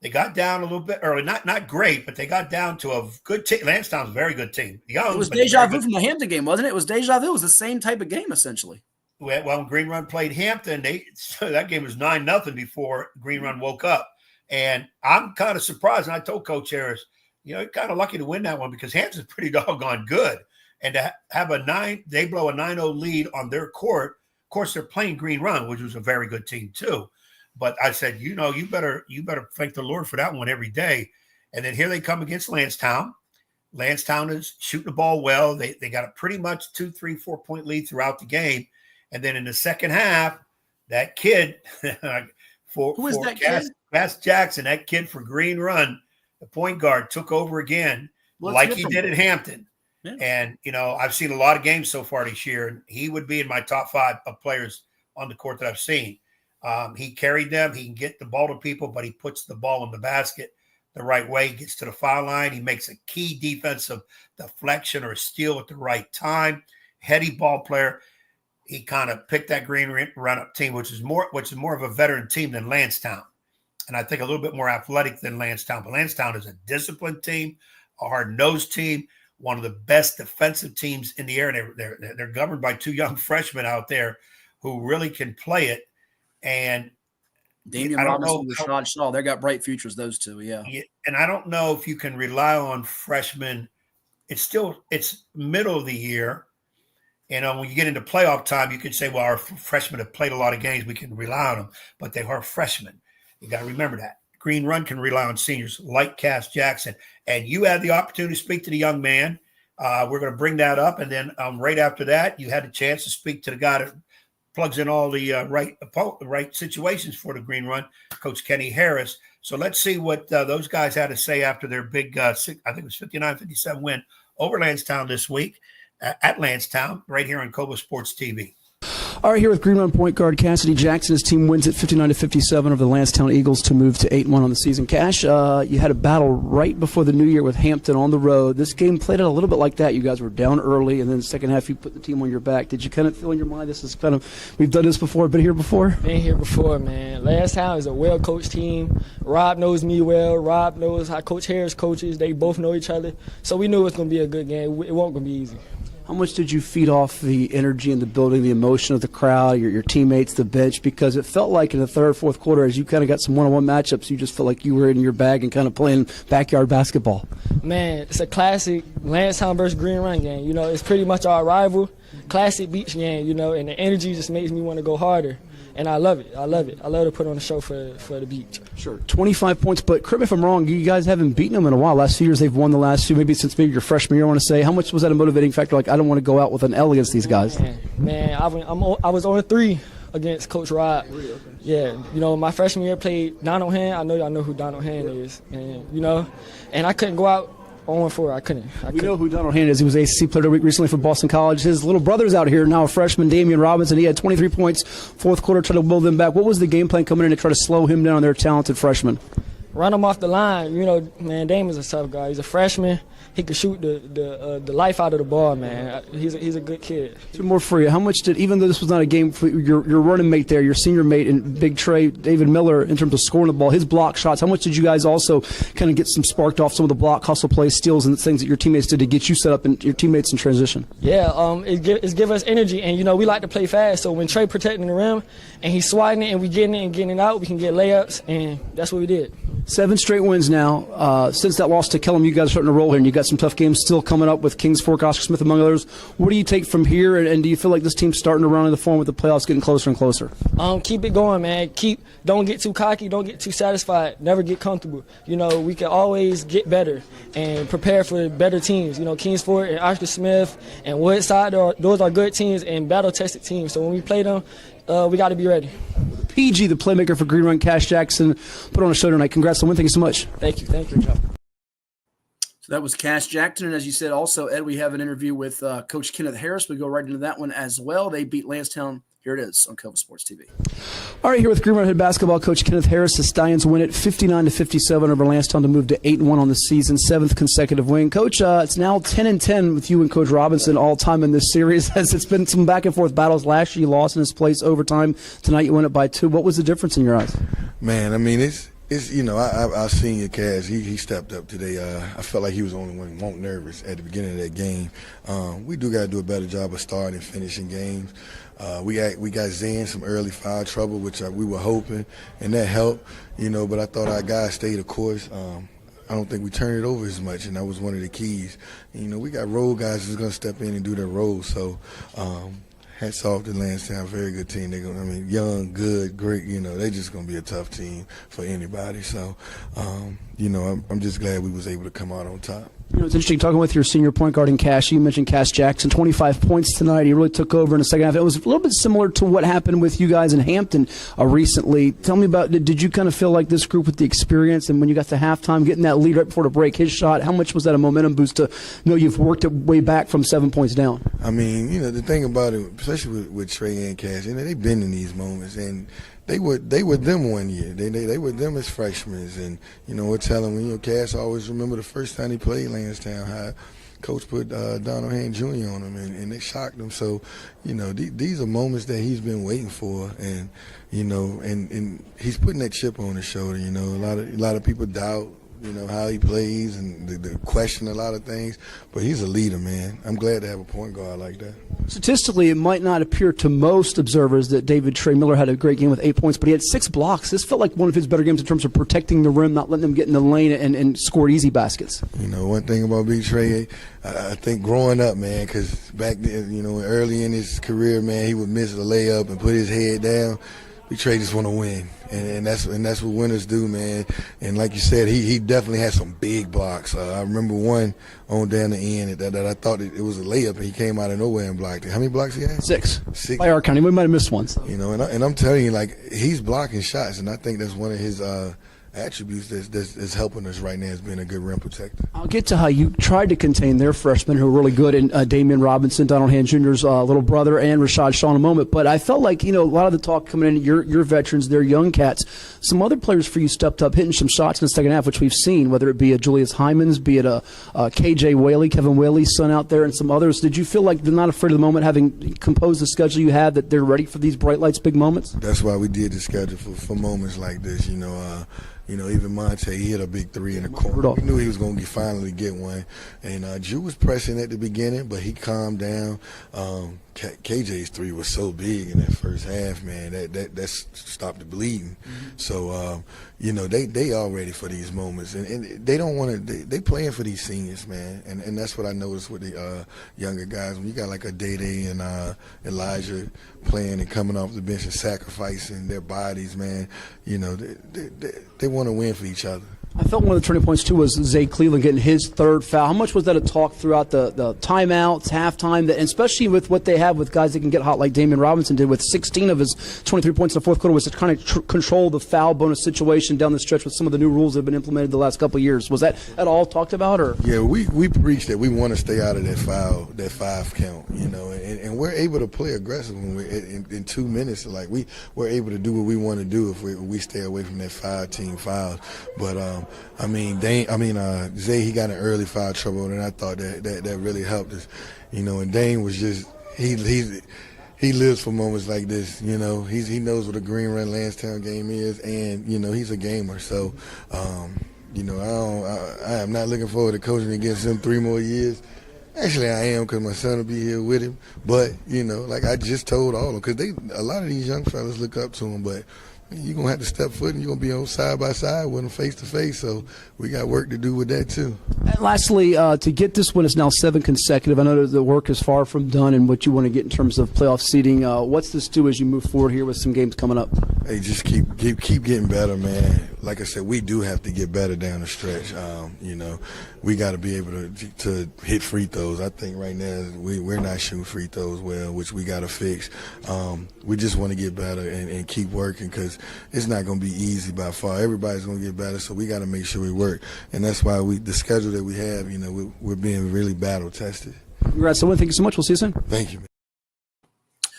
they got down a little bit early. Not great, but they got down to a good team. Lansdowne's a very good team. Young, it was deja vu from the Hampton game, wasn't it? It was deja vu. It was the same type of game, essentially. Well, when Green Run played Hampton, that game was 9-0 before Green Run woke up. And I'm kind of surprised, and I told Coach Harris, you're kind of lucky to win that one because Hampton's pretty doggone good. And to have they blow a 9-0 lead on their court. Of course, they're playing Green Run, which was a very good team too. But I said, you better thank the Lord for that one every day. And then here they come against Lansdowne. Lansdowne is shooting the ball well. They got a pretty much 2, 3, 4-point lead throughout the game. And then in the second half, that kid who is that kid? Kass Jackson, that kid for Green Run, the point guard, took over again like he did at Hampton. Yeah. And, I've seen a lot of games so far this year, and he would be in my top 5 of players on the court that I've seen. He carried them. He can get the ball to people, but he puts the ball in the basket the right way. He gets to the foul line. He makes a key defensive deflection or a steal at the right time. Heady ball player. He kind of picked that Green Run-up team, which is more of a veteran team than Lansdowne. And I think a little bit more athletic than Lansdowne. But Lansdowne is a disciplined team, a hard-nosed team, one of the best defensive teams in the area. They're governed by 2 young freshmen out there who really can play it. And Damian Robinson, Rashad Shaw, they got bright futures, those 2, yeah. And I don't know if you can rely on freshmen. It's middle of the year. When you get into playoff time, you can say, well, our freshmen have played a lot of games. We can rely on them, but they are freshmen. You got to remember that. Green Run can rely on seniors like Kass Jackson. And you had the opportunity to speak to the young man. We're going to bring that up. And then right after that, you had a chance to speak to the guy that plugs in all the right situations for the Green Run, Coach Kenneth Harris. So let's see what those guys had to say after their big, I think it was 59-57 win over Lansdowne this week at Lansdowne, right here on CoVA Sports TV. All right, here with Green Run point guard Cassidy Jackson. His team wins at 59-57 over the Lansdowne Eagles to move to 8-1 on the season. Cash, you had a battle right before the new year with Hampton on the road. This game played out a little bit like that. You guys were down early, and then the second half you put the team on your back. Did you kind of feel in your mind this is kind of, we've done this before, been here before? Been here before, man. Lansdowne is a well-coached team. Rob knows me well. Rob knows how Coach Harris coaches. They both know each other. So we knew it was going to be a good game. It wasn't going to be easy. How much did you feed off the energy and the building, the emotion of the crowd, your teammates, the bench? Because it felt like in the third, fourth quarter, as you kind of got some one-on-one matchups, you just felt like you were in your bag and kind of playing backyard basketball. Man, it's a classic Lansdowne versus Green Run game. You know, it's pretty much our rival, classic beach game, you know, and the energy just makes me want to go harder. And I love it. I love it. I love to put on a show for the beach. Sure. 25 points, but correct me if I'm wrong, you guys haven't beaten them in a while. Last few years they've won the last two, maybe since your freshman year, I want to say. How much was that a motivating factor? Like, I don't want to go out with an L against these guys. Man, I was on 3 against Coach Rob. Yeah, you know, my freshman year played Donald Hand. I know y'all know who Donald Hand is. And, you know, and I couldn't go out 0-4. I couldn't. We know who Donald Hand is. He was ACC Player of the Week recently for Boston College. His little brother's out here now, a freshman, Damian Robinson. He had 23 points, fourth quarter, trying to build them back. What was the game plan coming in to try to slow him down, their talented freshman? Run him off the line. You know, man, Damian's a tough guy. He's a freshman. He could shoot the life out of the ball, man. He's a good kid. Two more for you. How much did, even though this was not a game for your running mate there, your senior mate and Big Trey, David Miller, in terms of scoring the ball, his block shots, how much did you guys also kind of get some sparked off some of the block, hustle plays, steals, and the things that your teammates did to get you set up and your teammates in transition? Yeah, it's give us energy, and, you know, we like to play fast. So when Trey protecting the rim and he's swatting it and we getting it and getting it out, we can get layups, and that's what we did. 7 straight wins now. Since that loss to Kellum, you guys are starting to roll here, and you got some tough games still coming up with Kings Fork, Oscar Smith, among others. What do you take from here, and do you feel like this team's starting to run in the form with the playoffs getting closer and closer? Keep it going, man. Don't get too cocky, don't get too satisfied, never get comfortable. You know, we can always get better and prepare for better teams. You know, Kings Fork and Oscar Smith and Woodside, those are good teams and battle-tested teams. So when we play them, we got to be ready. PG, the playmaker for Green Run, Cass Jackson, put on a show tonight. Congrats on the win. Thank you so much. Thank you. Good job. So that was Cass Jackson. And as you said, also, Ed, we have an interview with Coach Kenneth Harris. We go right into that one as well. They beat Lansdowne. Here it is on CoVA Sports TV. All right, here with Green Run head basketball coach Kenneth Harris. The Stallions win it 59-57 over Lansdowne to move to 8-1 on the season, 7th consecutive win. Coach, it's now 10-10 with you and Coach Robinson all time in this series. As it's been some back and forth battles. Last year you lost in this place overtime. Tonight you win it by 2. What was the difference in your eyes? Man, I mean, it's you know, I've seen your Cass. He stepped up today. I felt like he was the only one who wasn't nervous at the beginning of that game. We do got to do a better job of starting and finishing games. We got Zen some early foul trouble, which we were hoping, and that helped, you know. But I thought our guys stayed the course. I don't think we turned it over as much, and that was one of the keys. And, you know, we got role guys who's going to step in and do their role. So hats off to Lansdowne, very good team. They're gonna, I mean, young, good, great. You know, they're just going to be a tough team for anybody. So, you know, I'm just glad we was able to come out on top. You know, it's interesting talking with your senior point guard in Cass. You mentioned Cass Jackson, 25 points tonight. He really took over in the second half. It was a little bit similar to what happened with you guys in Hampton recently. Tell me about, did you kind of feel like this group with the experience, and when you got to halftime, getting that lead right before the break, his shot, how much was that a momentum boost to know you've worked it way back from 7 points down? I mean, you know, the thing about it, especially with Trey and Cass, you know, they've been in these moments, and they were them one year. They were them as freshmen, and you know, we're telling you know, Cass always remember the first time he played Lansdowne, how Coach put Donald Hand Jr. on him, and they shocked him. So, you know, these are moments that he's been waiting for, and you know, and he's putting that chip on his shoulder. You know, a lot of people doubt, you know, how he plays and the question a lot of things, but he's a leader, man. I'm glad to have a point guard like that. Statistically, it might not appear to most observers that David Trey Miller had a great game with 8 points, but he had 6 blocks. This felt like one of his better games in terms of protecting the rim, not letting them get in the lane and score easy baskets. You know, one thing about Big Trey, I think growing up, man, because back then, you know, early in his career, man, he would miss a layup and put his head down. just want to win, and that's what winners do, man. And like you said, he definitely had some big blocks. I remember one on down the end that I thought it was a layup, and he came out of nowhere and blocked it. How many blocks he had? Six. By our county, we might have missed one. So. You know, and I'm telling you, like, he's blocking shots, and I think that's one of his attributes that's helping us right now as being a good rim protector. I'll get to how you tried to contain their freshmen who were really good, and Damian Robinson, Donald Hand Jr.'s little brother, and Rashad Shaw in a moment. But I felt like, a lot of the talk coming in, your veterans, their young cats, some other players for you stepped up, hitting some shots in the second half, which we've seen, whether it be a Julius Hyman's, be it a KJ Whaley, Kevin Whaley's son out there, and some others. Did you feel like they're not afraid of the moment, having composed the schedule you had, that they're ready for these bright lights, big moments? That's why we did the schedule for moments like this, even Monte, he hit a big three in the corner. We knew he was going to finally get one. And Drew was pressing at the beginning, but he calmed down. KJ's three was so big in that first half, man, that stopped the bleeding. Mm-hmm. So, they all ready for these moments. And they don't want to – they playing for these seniors, man. And that's what I noticed with the younger guys. When you got like a Day and Elijah playing and coming off the bench and sacrificing their bodies, man, they want to win for each other. I felt one of the turning points, too, was Zay Cleveland getting his third foul. How much was that a talk throughout the timeouts, halftime, and especially with what they have with guys that can get hot like Damian Robinson did with 16 of his 23 points in the fourth quarter, was to kind of control the foul bonus situation down the stretch with some of the new rules that have been implemented the last couple of years. Was that at all talked about? Or Yeah, we preach that we want to stay out of that five count, and we're able to play aggressive when in 2 minutes. Like we're able to do what we want to do if we stay away from that 5-team fouls. But Zay, he got an early foul trouble, and I thought that really helped us, and Dane was just he lives for moments like this, he knows what a Green Run Lansdowne game is, and he's a gamer, so I am not looking forward to coaching against him 3 more years. Actually, I am, because my son will be here with him, but like I just told all of them, because a lot of these young fellas look up to him, but you're going to have to step foot, and you're going to be on side by side with them face to face. So we got work to do with that too. And lastly, to get this one is now 7 consecutive. I know that the work is far from done and what you want to get in terms of playoff seeding. What's this do as you move forward here with some games coming up? Hey, just keep getting better, man. Like I said, we do have to get better down the stretch. We got to be able to hit free throws. I think right now we're not shooting free throws well, which we got to fix. We just want to get better and keep working, because it's not going to be easy by far. Everybody's going to get better, so we got to make sure we work. And that's why the schedule that we have, we're being really battle tested. Congrats, Owen. Thank you so much. We'll see you soon. Thank you, man.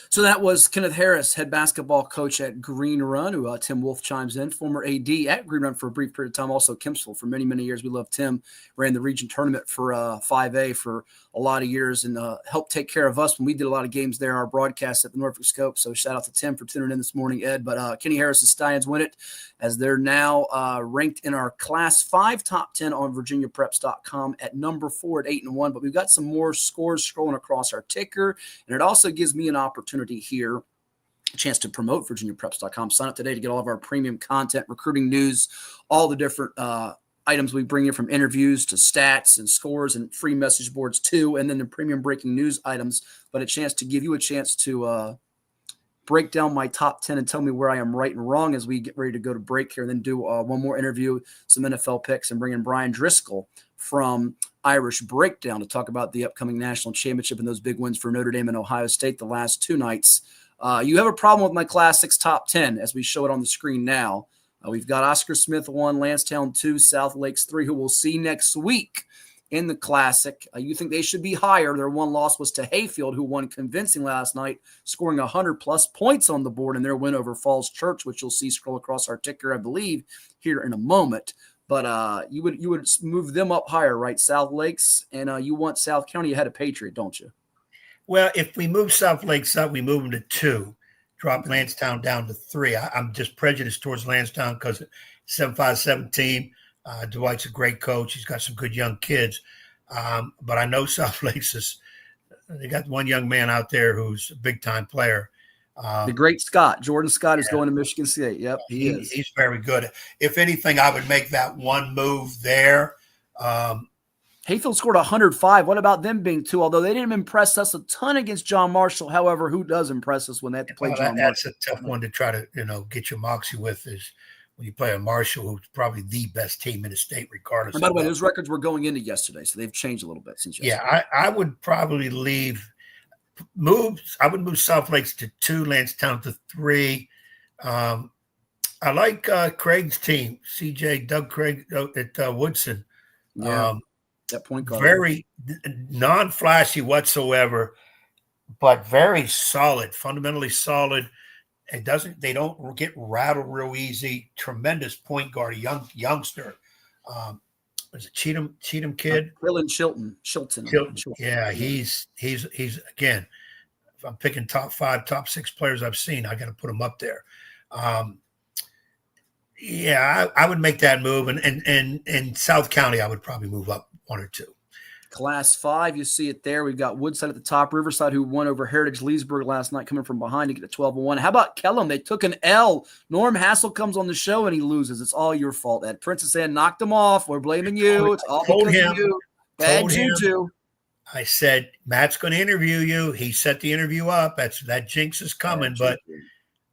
So that was Kenneth Harris, head basketball coach at Green Run, who Tim Wolf chimes in, former AD at Green Run for a brief period of time, also Kempsville for many, many years. We love Tim, ran the region tournament for 5A for a lot of years and helped take care of us when we did a lot of games there, our broadcast at the Norfolk Scope. So shout out to Tim for tuning in this morning, Ed. But Kenny Harris's Stallions win it, as they're now ranked in our Class 5 top 10 on VirginiaPreps.com at number 4 at 8-1. But we've got some more scores scrolling across our ticker, and it also gives me an opportunity here, a chance to promote VirginiaPreps.com. Sign up today to get all of our premium content, recruiting news, all the different items we bring you, from interviews to stats and scores and free message boards too, and then the premium breaking news items, but a chance to give you a chance to break down my top 10 and tell me where I am right and wrong as we get ready to go to break here, and then do one more interview, some NFL picks, and bring in Bryan Driskell from Irish Breakdown to talk about the upcoming national championship and those big wins for Notre Dame and Ohio State the last 2 nights. You have a problem with my Class 6 top 10 as we show it on the screen now. We've got Oscar Smith 1, Lansdowne 2, South Lakes 3, who we'll see next week in the Classic. You think they should be higher. Their one loss was to Hayfield, who won convincing last night, scoring 100-plus points on the board in their win over Falls Church, which you'll see scroll across our ticker, I believe, here in a moment. But you would move them up higher, right, South Lakes? And you want South County ahead of Patriot, don't you? Well, if we move South Lakes up, we move them to 2. Drop Lansdowne down to 3. I'm just prejudiced towards Lansdowne because 7-5-7 team. Dwight's a great coach. He's got some good young kids. But I know South Lakes they got one young man out there who's a big-time player. The great Scott. Jordan Scott is going to Michigan State. Yep, he is. He's very good. If anything, I would make that one move there. Hayfield scored 105. What about them being 2? Although they didn't impress us a ton against John Marshall. However, who does impress us when they have to play John Marshall? That's a tough one to try to, get your moxie with, is when you play a Marshall, who's probably the best team in the state, regardless. And by the way, those records were going into yesterday, so they've changed a little bit since yesterday. Yeah, I would probably move South Lakes to 2, Lansdowne to 3. I like Craig's team, Doug Craig at Woodson. Yeah. That point guard. Very non-flashy whatsoever, but very solid, fundamentally solid. They don't get rattled real easy. Tremendous point guard, a youngster. Was it Cheatham kid? Dylan Chilton. Yeah, he's again. If I'm picking top 5, top 6 players I've seen, I got to put him up there. I would make that move, and in South County, I would probably move up 1 or 2. Class 5, you see it there. We've got Woodside at the top, Riverside, who won over Heritage Leesburg last night, coming from behind to get a 12-1. How about Kellum? They took an L. Norm Hassel comes on the show and he loses. It's all your fault. That Princess Anne knocked him off. We're blaming you. It's all because of you. Bad juju. I said, Matt's going to interview you. He set the interview up. That jinx is coming. But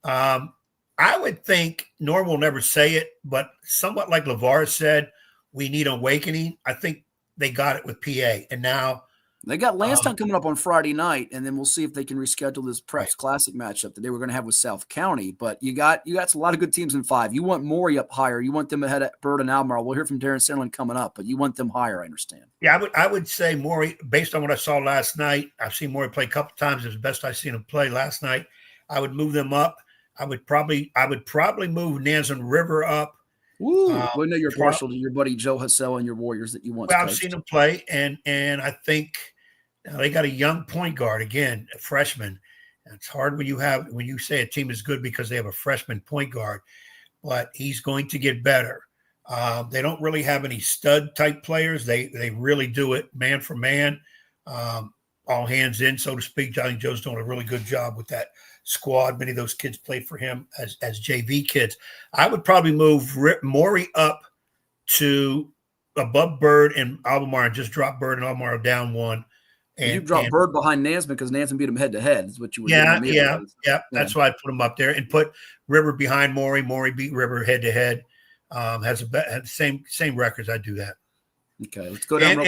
I would think Norm will never say it, but somewhat like LaVar said, we need awakening. I think they got it with PA. And now they got Lansdowne coming up on Friday night, and then we'll see if they can reschedule this Preps Classic matchup that they were going to have with South County. But you got a lot of good teams in 5. You want Maury up higher. You want them ahead of Bird and Albemarle. We'll hear from Darren Sanderlin coming up, but you want them higher, I understand. Yeah, I would say Maury, based on what I saw last night. I've seen Maury play a couple times. It was the best I've seen him play last night. I would move them up. I would probably move Nansen River up. Ooh, we know you're partial to your buddy Joe Hassell and your Warriors that you want. Well, I've seen him play, and I think they got a young point guard again, a freshman. It's hard when you say a team is good because they have a freshman point guard, but he's going to get better. They don't really have any stud type players. They really do it man for man, all hands in, so to speak. I think Joe's doing a really good job with that squad. Many of those kids played for him as JV kids. I would probably move Maury up to above Bird and Albemarle and just drop Bird and Albemarle down 1. And you drop Bird behind Nansen because Nansen beat him head to head. Is what you would do. Yeah. That's why I put him up there and put River behind Maury. Maury beat River head to head. Has the same records. I do that. Okay, let's go down.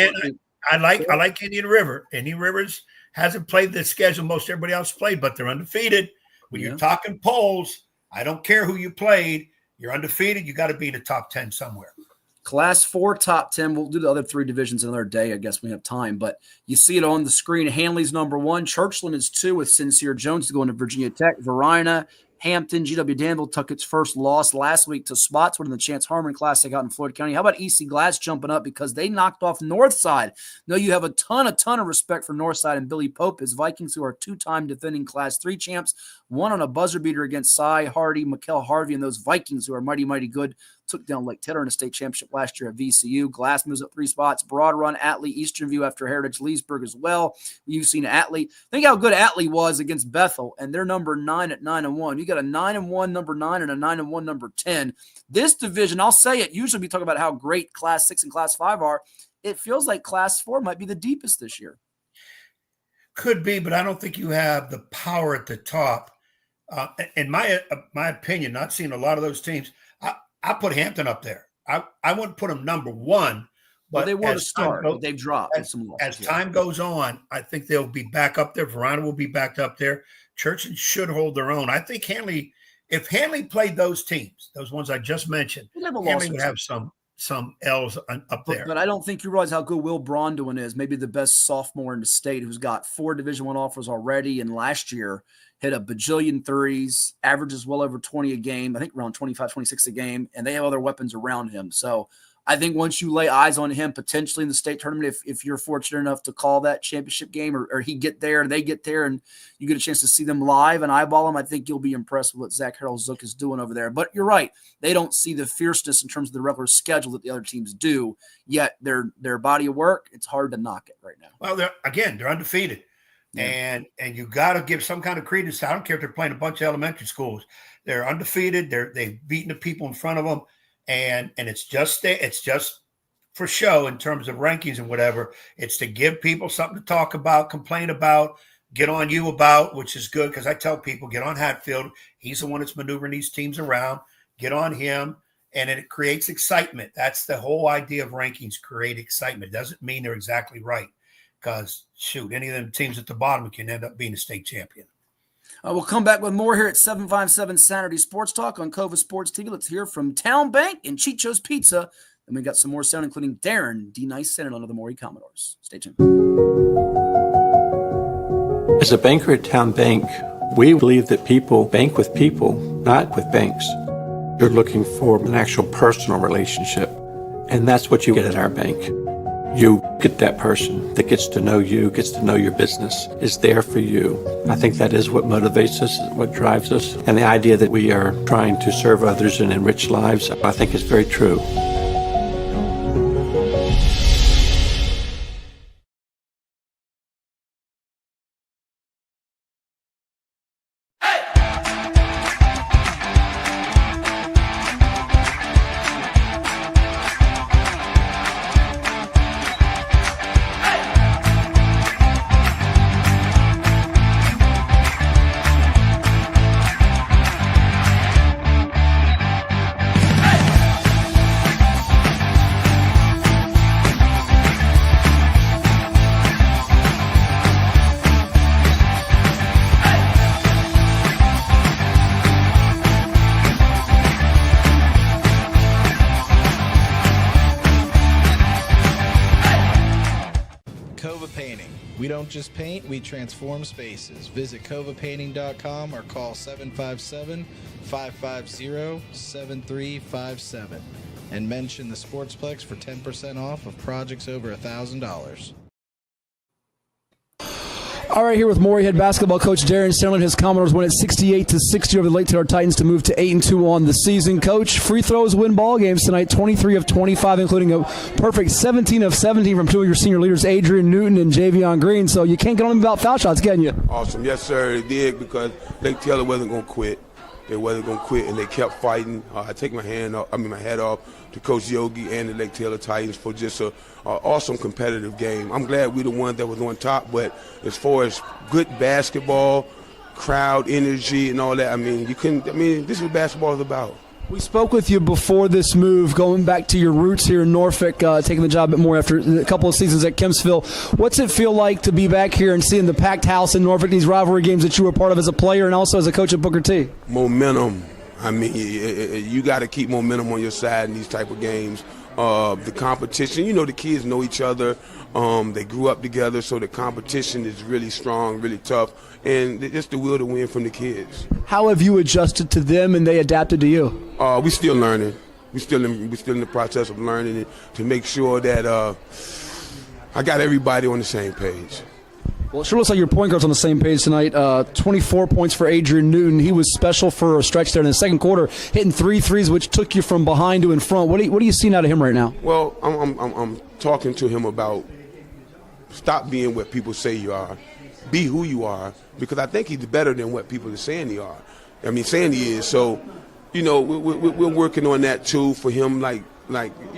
I like Indian River. Indian Rivers hasn't played the schedule most everybody else played, but they're undefeated. When you're talking polls, I don't care who you played. You're undefeated. You got to be in the top 10 somewhere. Class 4 top 10. We'll do the other 3 divisions another day. I guess we have time, but you see it on the screen. Hanley's number 1. Churchland is 2 with Sincere Jones going to Virginia Tech. Varina, Hampton, GW Danville took its first loss last week to Spotswood in the Chance Harmon Classic out in Floyd County. How about EC Glass jumping up because they knocked off Northside? No, you have a ton of respect for Northside and Billy Pope, his Vikings, who are 2-time defending Class 3 champs, won on a buzzer beater against Cy Hardy, Mikkel Harvey, and those Vikings, who are mighty, mighty good, took down Lake Taylor in a state championship last year at VCU. Glass moves up 3 spots. Broad Run, Atlee, Eastern View after Heritage Leesburg as well. You've seen Atlee. Think how good Atlee was against Bethel, and they're number 9 at 9-1. You got a 9-1 number 9 and a 9-1 number 10. This division, I'll say it, usually we talk about how great Class 6 and Class 5 are. It feels like Class 4 might be the deepest this year. Could be, but I don't think you have the power at the top. In my opinion, not seeing a lot of those teams, I put Hampton up there. I wouldn't put them number 1, but they want to start. But they've dropped as time goes on. I think they'll be back up there. Verona will be back up there. Churchill should hold their own. I think Hanley, if Hanley played those teams, those ones I just mentioned, Hanley would have some L's up there. But I don't think you realize how good Will Brondoin is. Maybe the best sophomore in the state, who's got 4 Division I offers already, and last year hit a bajillion threes, averages well over 20 a game, I think around 25, 26 a game, and they have other weapons around him. So I think once you lay eyes on him potentially in the state tournament, if you're fortunate enough to call that championship game or he get there and they get there and you get a chance to see them live and eyeball them, I think you'll be impressed with what Zach Harold Zook is doing over there. But you're right. They don't see the fierceness in terms of the regular schedule that the other teams do, yet their body of work, it's hard to knock it right now. Well, they're undefeated. Yeah. And you got to give some kind of credence. I don't care if they're playing a bunch of elementary schools. They're undefeated. They've beaten the people in front of them. And it's just for show in terms of rankings and whatever. It's to give people something to talk about, complain about, get on you about, which is good because I tell people, get on Hatfield. He's the one that's maneuvering these teams around. Get on him, and it creates excitement. That's the whole idea of rankings, create excitement. It doesn't mean they're exactly right because, shoot, any of them teams at the bottom can end up being a state champion. We'll come back with more here at 757 Saturday Sports Talk on CoVA Sports TV. Let's hear from Town Bank and Chicho's Pizza. And we got some more sound, including Darren, D-Nice Sanderlin of the Maury Commodores. Stay tuned. As a banker at Town Bank, we believe that people bank with people, not with banks. You're looking for an actual personal relationship, and that's what you get at our bank. You get that person that gets to know you, gets to know your business, is there for you. I think that is what motivates us, what drives us. And the idea that we are trying to serve others and enrich lives, I think is very true. We don't just paint, we transform spaces. Visit CoVApainting.com or call 757-550-7357 and mention the Sportsplex for 10% off of projects over $1,000. All right, here with Maury head basketball coach Darren Sanderlin. His Commodores win at 68-60 over the Lake Taylor Titans to move to 8-2 on the season. Coach, free throws win ball games tonight, 23 of 25, including a perfect 17 of 17 from two of your senior leaders, Adrian Newton and Javion Green. So you can't get on them about foul shots, can you? Awesome. Yes, sir, they did, because Lake Taylor wasn't going to quit. They wasn't going to quit, and they kept fighting. I take my hat off to Coach Yogi and the Lake Taylor Titans for just an awesome competitive game. I'm glad we're the one that was on top, but as far as good basketball, crowd energy, and all that, this is what basketball is about. We spoke with you before this move, going back to your roots here in Norfolk, taking the job a bit more after a couple of seasons at Kempsville. What's it feel like to be back here and seeing the packed house in Norfolk, these rivalry games that you were part of as a player and also as a coach at Booker T? Momentum. You got to keep momentum on your side in these type of games. The competition, the kids know each other. They grew up together, so the competition is really strong, really tough, and it's the will to win from the kids. How have you adjusted to them and they adapted to you? We're still learning. We're still in the process of learning it to make sure that I got everybody on the same page. Well, it sure looks like your point guard's on the same page tonight. 24 points for Adrian Newton. He was special for a stretch there in the second quarter, hitting 3 threes, which took you from behind to in front. What are you seeing out of him right now? Well, I'm talking to him about stop being what people say you are, be who you are, because I think he's better than what people are saying he are. Saying he is. So, we're working on that too for him. Like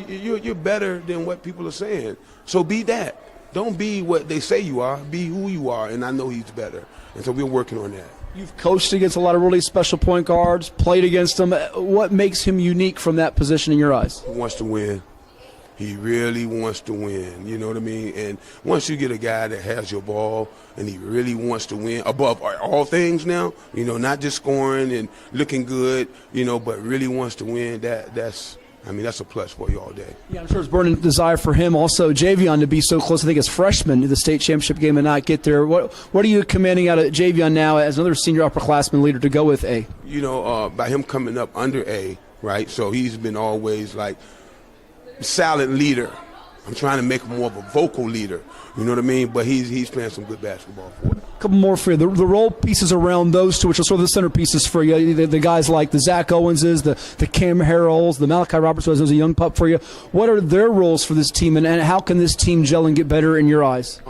you're better than what people are saying. So be that. Don't be what they say you are. Be who you are, and I know he's better. And so we're working on that. You've coached against a lot of really special point guards, played against them. What makes him unique from that position in your eyes? He wants to win. He really wants to win, you know what I mean? And once you get a guy that has your ball and he really wants to win above all things now, not just scoring and looking good, but really wants to win, that's a plus for you all day. Yeah, I'm sure it's burning desire for him also, Javion, to be so close, I think, as freshman to the state championship game and not get there. What are you commanding out of Javion now as another senior upperclassman leader to go with A? By him coming up under A, right? So he's been always like silent leader. I'm trying to make him more of a vocal leader. You know what I mean? But he's playing some good basketball for it. A couple more for you. The role pieces around those two, which are sort of the centerpieces for you, the guys like the Zach Owenses, the Cam Harrells, the Malachi Roberts, who was a young pup for you. What are their roles for this team, and how can this team gel and get better in your eyes?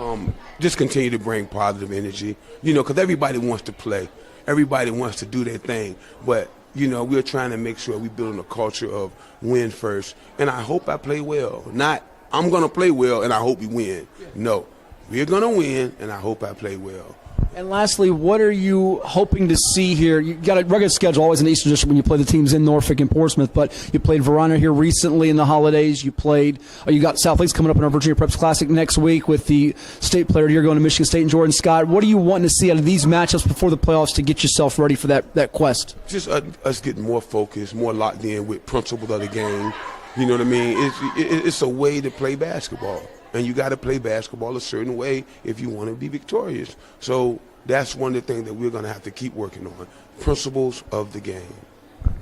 Just continue to bring positive energy, because everybody wants to play. Everybody wants to do their thing. But, we're trying to make sure we're building a culture of win first. And I hope I play well, not I'm going to play well and I hope we win. No, we're going to win and I hope I play well. And lastly, what are you hoping to see here? You got a regular schedule always in the Eastern District when you play the teams in Norfolk and Portsmouth, but you played Verona here recently in the holidays. You got South Lakes coming up in our Virginia Preps Classic next week with the state player here going to Michigan State and Jordan Scott. What are you wanting to see out of these matchups before the playoffs to get yourself ready for that quest? Just us getting more focused, more locked in with principles of the game. You know what I mean? It's a way to play basketball, and you got to play basketball a certain way if you want to be victorious. So that's one of the things that we're going to have to keep working on, principles of the game.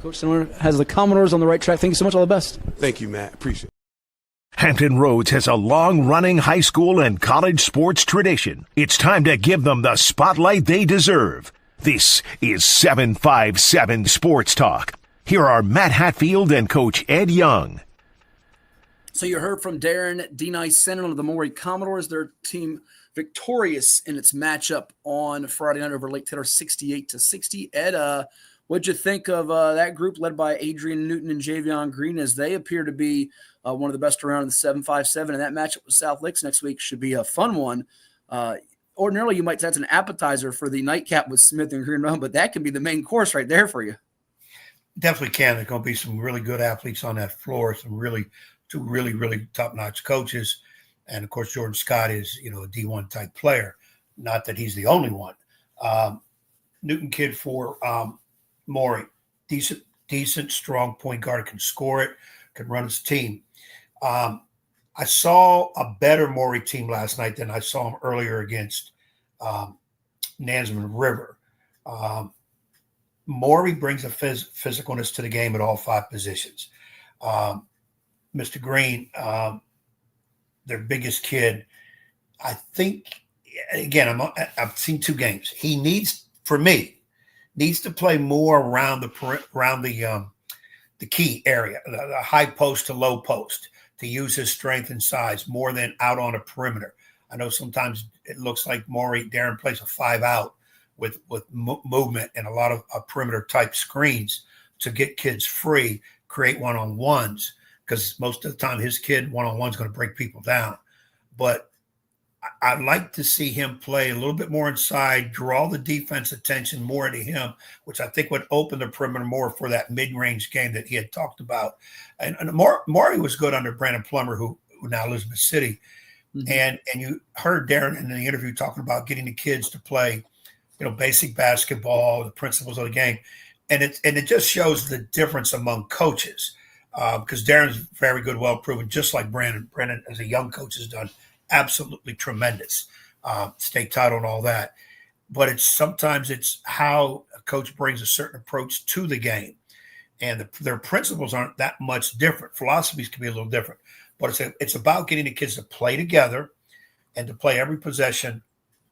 Coach Sanderlin has the Commodores on the right track. Thank you so much. All the best. Thank you, Matt. Appreciate it. Hampton Roads has a long-running high school and college sports tradition. It's time to give them the spotlight they deserve. This is 757 Sports Talk. Here are Matt Hatfield and Coach Ed Young. So you heard from Darren D-Nice, Sanderlin of the Maury Commodores. Their team victorious in its matchup on Friday night over Lake Taylor, 68-60. Ed, what'd you think of that group led by Adrian Newton and Javion Green, as they appear to be one of the best around in the 7-5-7, and that matchup with South Lakes next week should be a fun one. Ordinarily, you might say that's an appetizer for the nightcap with Smith and Green Run, but that can be the main course right there for you. Definitely can. There's going to be some really good athletes on that floor, two really top-notch coaches. And, of course, Jordan Scott is, a D1 type player. Not that he's the only one. Newton kid for Maury. Decent, strong point guard, can score it, can run his team. I saw a better Maury team last night than I saw him earlier against Nansemond River. Maury brings a physicalness to the game at all five positions. Mr. Green, their biggest kid, I think, again, I've seen two games. He needs to play more around the key area, the high post to low post, to use his strength and size more than out on a perimeter. I know sometimes it looks like Darren plays a 5 out with movement and a lot of perimeter type screens to get kids free, create one-on-ones, because most of the time his kid one-on-one is going to break people down. But I'd like to see him play a little bit more inside, draw the defense attention more to him, which I think would open the perimeter more for that mid-range game that he had talked about. And Maury was good under Brandon Plummer, who now lives in the city. Mm-hmm. And you heard Darren in the interview talking about getting the kids to play, basic basketball, the principles of the game. And it just shows the difference among coaches. Because Darren's very good, well proven, just like Brandon. Brandon, as a young coach, has done absolutely tremendous, state title and all that. But sometimes it's how a coach brings a certain approach to the game, and their principles aren't that much different. Philosophies can be a little different, but it's about getting the kids to play together and to play every possession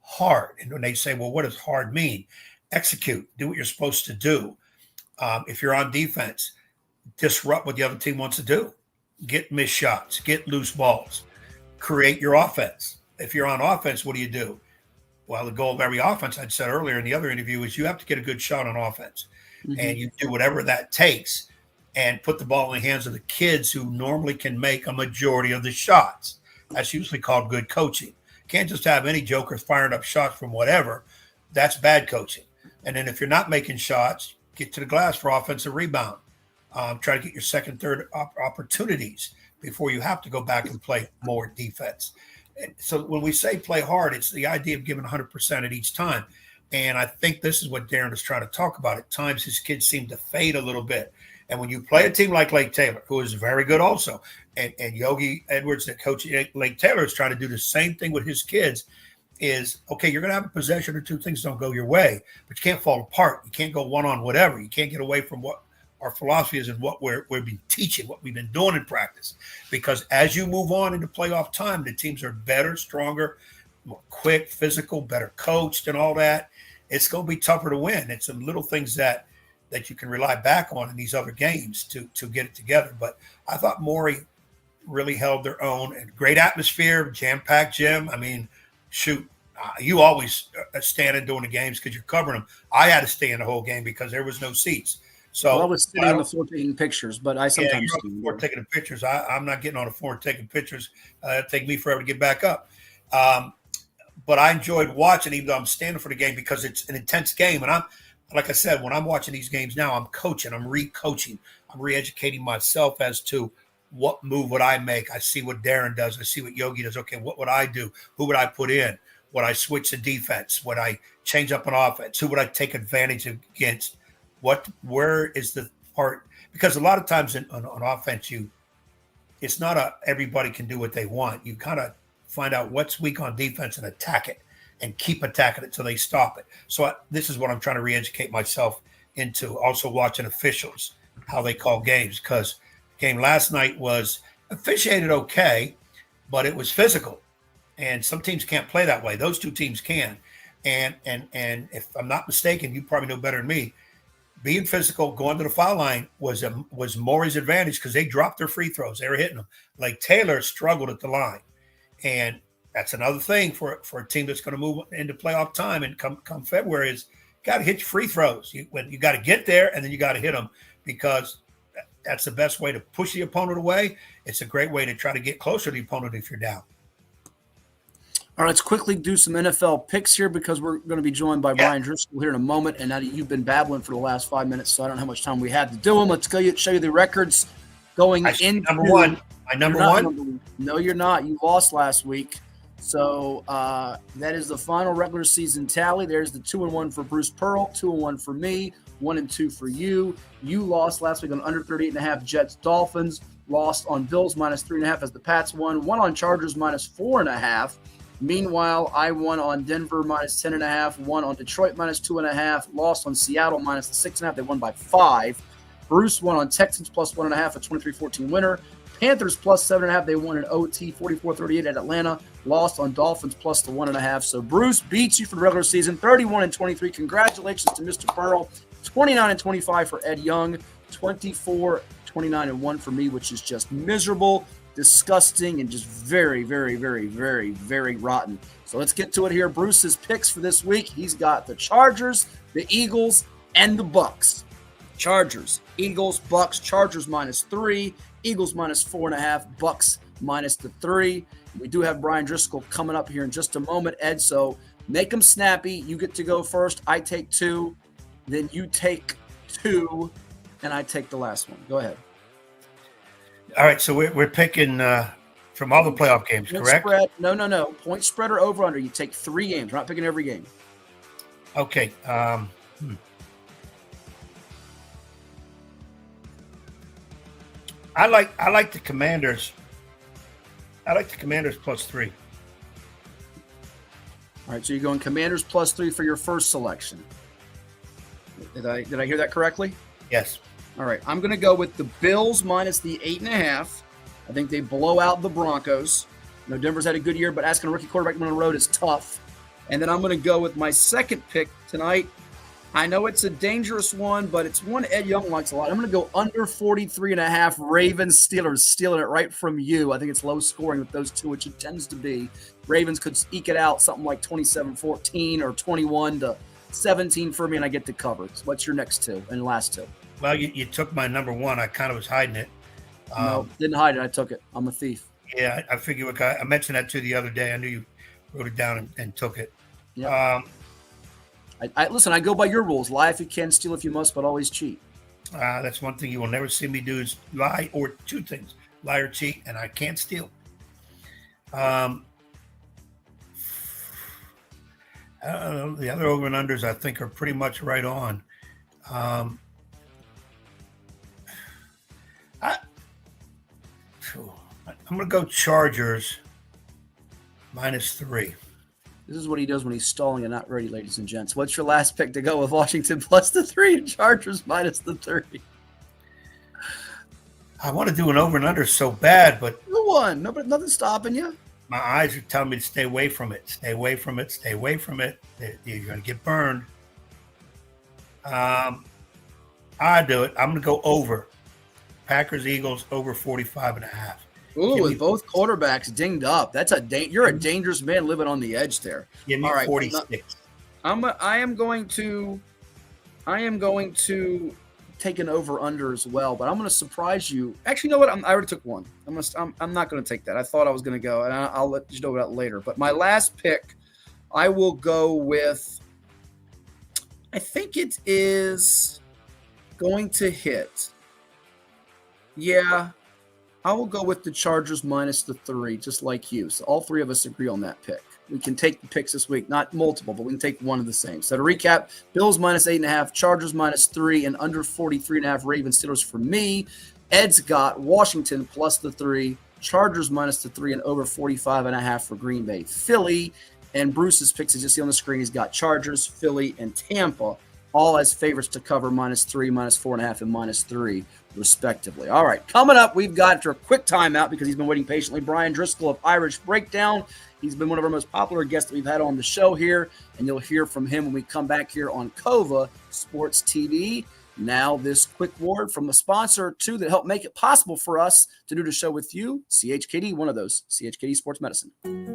hard. And when they say, "Well, what does hard mean?" Execute, do what you're supposed to do. If you're on defense, disrupt what the other team wants to do. Get missed shots, get loose balls, create your offense. If you're on offense, what do? Well, the goal of every offense, I'd said earlier in the other interview, is you have to get a good shot on offense. Mm-hmm. And you do whatever that takes and put the ball in the hands of the kids who normally can make a majority of the shots. That's usually called good coaching. Can't just have any joker firing up shots from whatever. That's bad coaching. And then if you're not making shots, get to the glass for offensive rebound. Try to get your second, third opportunities before you have to go back and play more defense. And so when we say play hard, it's the idea of giving 100% at each time. And I think this is what Darren is trying to talk about. At times, his kids seem to fade a little bit. And when you play a team like Lake Taylor, who is very good also, and Yogi Edwards, that coach at Lake Taylor, is trying to do the same thing with his kids, is, okay, you're going to have a possession or two, things don't go your way, but you can't fall apart. You can't go one on whatever. You can't get away from what our philosophy is and what we've been teaching, what we've been doing in practice. Because as you move on into playoff time, the teams are better, stronger, more quick, physical, better coached and all that. It's going to be tougher to win. It's some little things that you can rely back on in these other games to get it together. But I thought Maury really held their own, and great atmosphere, jam-packed gym. I mean, shoot, you always stand in during the games because you're covering them. I had to stay in the whole game because there was no seats. So I was sitting on the floor taking pictures, but I sometimes you're on the floor taking the pictures. I'm not getting on the floor taking pictures. It'd take me forever to get back up. But I enjoyed watching, even though I'm standing for the game, because it's an intense game. And I'm, like I said, when I'm watching these games now, I'm coaching, I'm re-coaching, I'm re-educating myself as to what move would I make. I see what Darren does. I see what Yogi does. Okay, what would I do? Who would I put in? Would I switch the defense? Would I change up an offense? Who would I take advantage against? Where is the part? Because a lot of times on offense, it's not everybody can do what they want. You kind of find out what's weak on defense and attack it and keep attacking it till they stop it. So this is what I'm trying to re-educate myself into. Also watching officials, how they call games, because the game last night was officiated okay, but it was physical. And some teams can't play that way. Those two teams can. And if I'm not mistaken, you probably know better than me, being physical, going to the foul line was Maury's advantage because they dropped their free throws. They were hitting them. Like Taylor struggled at the line. And that's another thing for a team that's going to move into playoff time and come February is got to hit your free throws. You got to get there, and then you got to hit them, because that's the best way to push the opponent away. It's a great way to try to get closer to the opponent if you're down. All right, let's quickly do some NFL picks here, because we're going to be joined by Bryan Driskell here in a moment. And now that you've been babbling for the last 5 minutes, so I don't know how much time we have to do them. Let's show you the records going into number one. My number one? No, you're not. You lost last week. So that is the final regular season tally. There's the 2-1 for Bruce Pearl, 2-1 for me, 1-2 for you. You lost last week on under 38.5 Jets Dolphins. Lost on Bills -3.5 as the Pats won. Won on Chargers -4.5. Meanwhile, I won on Denver -10.5. Won on Detroit -2.5. Lost on Seattle -6.5. They won by 5. Bruce won on Texans +1.5, a 23-14 winner. Panthers +7.5. They won an OT 44-38 at Atlanta. Lost on Dolphins +1.5. So Bruce beats you for the regular season, 31-23. Congratulations to Mr. Pearl. 29-25 for Ed Young. 24-29-1 for me, which is just miserable, disgusting, and just very, very, very, very, very rotten. So let's get to it here. Bruce's picks for this week. He's got the Chargers, the Eagles, and the Bucks. Chargers, Eagles, Bucks. Chargers -3. Eagles -4.5, Bucks -3. We do have Bryan Driskell coming up here in just a moment, Ed. So make them snappy. You get to go first. I take 2. Then you take 2. And I take the last one. Go ahead. All right. So we're picking from all the playoff games, Point correct? Spread. No. Point spread or over under. You take 3 games. We're not picking every game. Okay. I like the Commanders. I like the Commanders +3. All right, so you're going Commanders +3 for your first selection. Did I hear that correctly? Yes. All right, I'm going to go with the Bills -8.5. I think they blow out the Broncos. You know, Denver's had a good year, but asking a rookie quarterback on the road is tough. And then I'm going to go with my second pick tonight. I know it's a dangerous one, but it's one Ed Young likes a lot. I'm going to go under 43.5 Ravens Steelers, stealing it right from you. I think it's low scoring with those two, which it tends to be. Ravens could eke it out something like 27-14 or 21-17 for me, and I get to cover. So what's your next two and last two? Well, you took my number one. I kind of was hiding it. No, didn't hide it. I took it. I'm a thief. Yeah, I figured. I mentioned that to you the other day. I knew you wrote it down and took it. Yeah. Listen, I go by your rules. Lie if you can, steal if you must, but always cheat. That's one thing you will never see me do is lie, or two things, lie or cheat, and I can't steal. I don't know, the other over and unders I think are pretty much right on. I'm going to go Chargers -3. This is what he does when he's stalling and not ready, ladies and gents. What's your last pick to go with Washington +3 and Chargers -3? I want to do an over and under so bad, but Who won? Nothing's stopping you. my eyes are telling me to stay away from it. Stay away from it. Stay away from it. You're going to get burned. I do it. I'm going to go over. Packers, Eagles, over 45.5. Ooh, with both quarterbacks dinged up. That's you're a dangerous man living on the edge there. Give me 46. I am going to take an over/under as well, but I'm going to surprise you. Actually, you know what? I already took one. I'm not going to take that. I thought I was going to go, and I'll let you know that later. But my last pick, I will go with. I think it is going to hit. Yeah, I will go with the Chargers minus the 3, just like you. So all three of us agree on that pick. We can take the picks this week, not multiple, but we can take one of the same. So to recap, Bills minus 8.5, Chargers minus 3, and under 43.5 Ravens Steelers for me. Ed's got Washington plus the 3, Chargers minus the 3, and over 45.5 for Green Bay. Philly, and Bruce's picks, as you see on the screen, he's got Chargers, Philly, and Tampa, all as favorites to cover minus 3, minus 4.5, and minus 3, respectively. All right, coming up, we've got, after a quick timeout, because he's been waiting patiently, Bryan Driskell of Irish Breakdown. He's been one of our most popular guests that we've had on the show here, and you'll hear from him when we come back here on CoVA Sports TV. Now, this quick word from a sponsor or two that help make it possible for us to do the show with you, CHKD, one of those, CHKD Sports Medicine.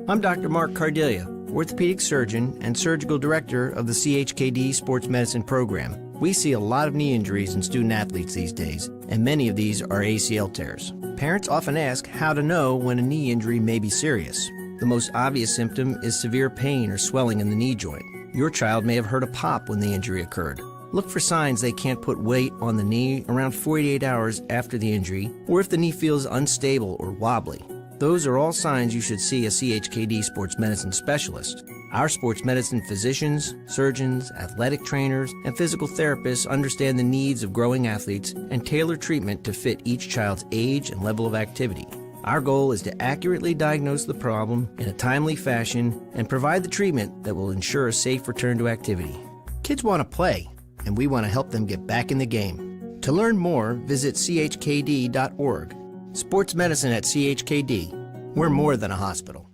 I'm Dr. Mark Cardelia, orthopedic surgeon and surgical director of the CHKD Sports Medicine program. We see a lot of knee injuries in student athletes these days, and many of these are ACL tears. Parents often ask how to know when a knee injury may be serious. The most obvious symptom is severe pain or swelling in the knee joint. Your child may have heard a pop when the injury occurred. Look for signs they can't put weight on the knee around 48 hours after the injury, or if the knee feels unstable or wobbly. Those are all signs you should see a CHKD sports medicine specialist. Our sports medicine physicians, surgeons, athletic trainers, and physical therapists understand the needs of growing athletes and tailor treatment to fit each child's age and level of activity. Our goal is to accurately diagnose the problem in a timely fashion and provide the treatment that will ensure a safe return to activity. Kids want to play, and we want to help them get back in the game. To learn more, visit chkd.org. Sports medicine at CHKD. We're more than a hospital.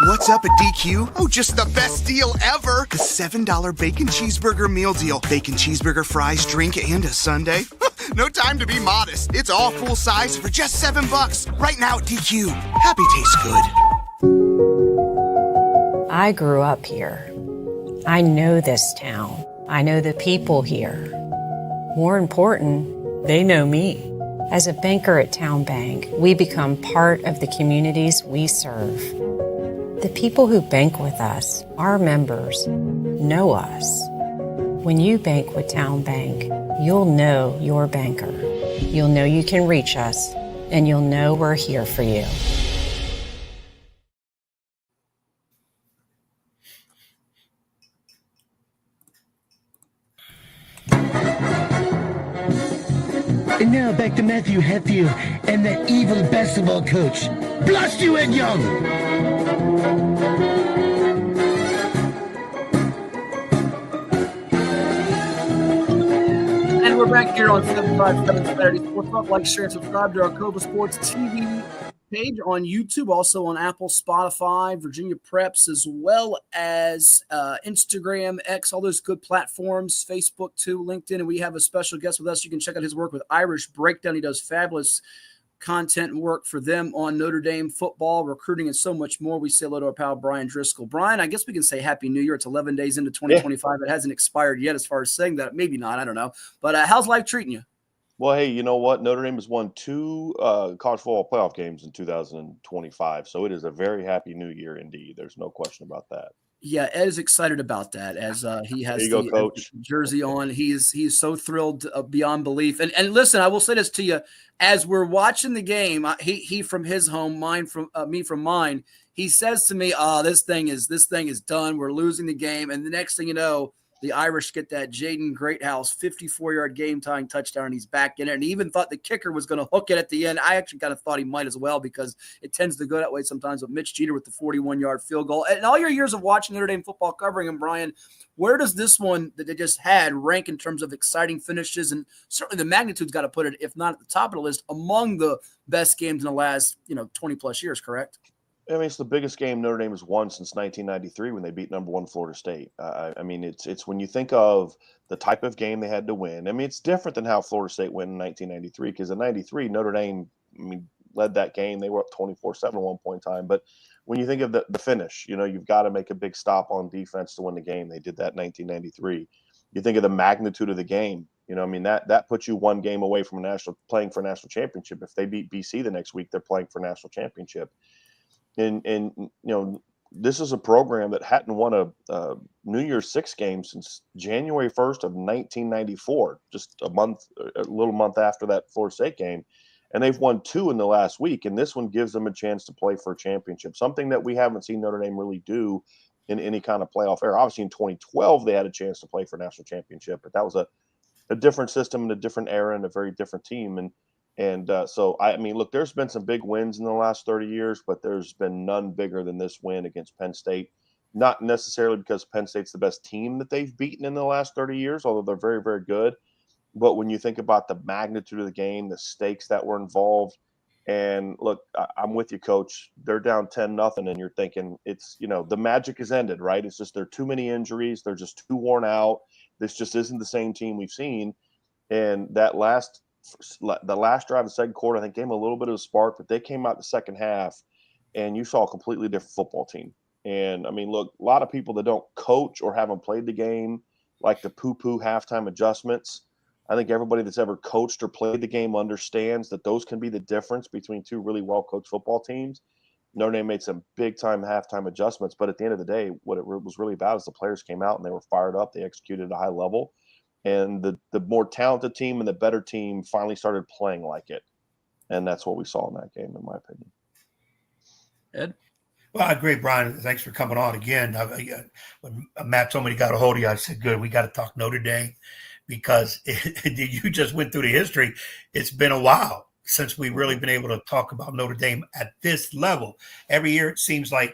What's up at DQ? Oh, just the best deal ever. The $7 bacon cheeseburger meal deal. Bacon cheeseburger, fries, drink, and a sundae. No time to be modest. It's all full size for just $7. Right now at DQ. Happy tastes good. I grew up here. I know this town. I know the people here. More important, they know me. As a banker at Town Bank, we become part of the communities we serve. The people who bank with us, our members, know us. When you bank with Town Bank, you'll know your banker. You'll know you can reach us, and you'll know we're here for you. And now back to Matthew Hatfield and that evil basketball coach. Blast you, Ed Young! And we're back here on 757 Saturday Sports Talk. Like, share, and subscribe to our CoVA Sports TV page on YouTube, also on Apple, Spotify, Virginia Preps, as well as Instagram, X, all those good platforms, Facebook too, LinkedIn. And we have a special guest with us. You can check out his work with Irish Breakdown. He does fabulous content and work for them on Notre Dame football, recruiting, and so much more. We say hello to our pal Bryan Driskell. Bryan, I guess we can say Happy New Year. It's 11 days into 2025. Yeah. It hasn't expired yet as far as saying that. Maybe not. I don't know. But how's life treating you? Well, hey, you know what? Notre Dame has won 2 college football playoff games in 2025, so it is a very happy new year indeed. There's no question about that. Yeah, Ed is excited about that as he has the coach. Jersey on. He's so thrilled beyond belief. And listen, I will say this to you: as we're watching the game, he from his home, mine from me from mine. He says to me, this thing is done. We're losing the game." And the next thing you know, the Irish get that Jaden Greathouse 54-yard game-tying touchdown, and he's back in it. And he even thought the kicker was going to hook it at the end. I actually kind of thought he might as well, because it tends to go that way sometimes with Mitch Jeter with the 41-yard field goal. And all your years of watching Notre Dame football, covering him, Bryan, where does this one that they just had rank in terms of exciting finishes? And certainly the magnitude's got to put it, if not at the top of the list, among the best games in the last 20-plus years, correct? I mean, it's the biggest game Notre Dame has won since 1993 when they beat number 1 Florida State. I mean, it's when you think of the type of game they had to win. I mean, it's different than how Florida State went in 1993, because in 93, Notre Dame, led that game. They were up 24-7 at one point in time. But when you think of the finish, you've got to make a big stop on defense to win the game. They did that in 1993. You think of the magnitude of the game. You know, I mean, that puts you one game away from playing for a national championship. If they beat BC the next week, they're playing for national championship. And you know, this is a program that hadn't won a New Year's Six game since January 1st of 1994, just a little month after that Florida State game. And they've won 2 in the last week. And this one gives them a chance to play for a championship, something that we haven't seen Notre Dame really do in any kind of playoff era. Obviously, in 2012, they had a chance to play for a national championship, but that was a different system and a different era and a very different team. So, I mean, look, there's been some big wins in the last 30 years, but there's been none bigger than this win against Penn State. Not necessarily because Penn State's the best team that they've beaten in the last 30 years, although they're very, very good. But when you think about the magnitude of the game, the stakes that were involved, and look, I'm with you, Coach. They're down 10-0, and you're thinking it's, you know, the magic is ended, right? It's just there are too many injuries. They're just too worn out. This just isn't the same team we've seen. And the last drive of the second quarter, I think, gave them a little bit of a spark, but they came out the second half, and you saw a completely different football team. And, I mean, look, a lot of people that don't coach or haven't played the game like to poo-poo halftime adjustments. I think everybody that's ever coached or played the game understands that those can be the difference between two really well-coached football teams. Notre Dame made some big-time halftime adjustments, but at the end of the day, what it was really about is the players came out and they were fired up. They executed at a high level. And the more talented team and the better team finally started playing like it. And that's what we saw in that game, in my opinion. Ed? Well, I agree, Brian. Thanks for coming on again. When Matt told me he got a hold of you, I said, good, we got to talk Notre Dame, because you just went through the history. It's been a while since we've really been able to talk about Notre Dame at this level. Every year it seems like,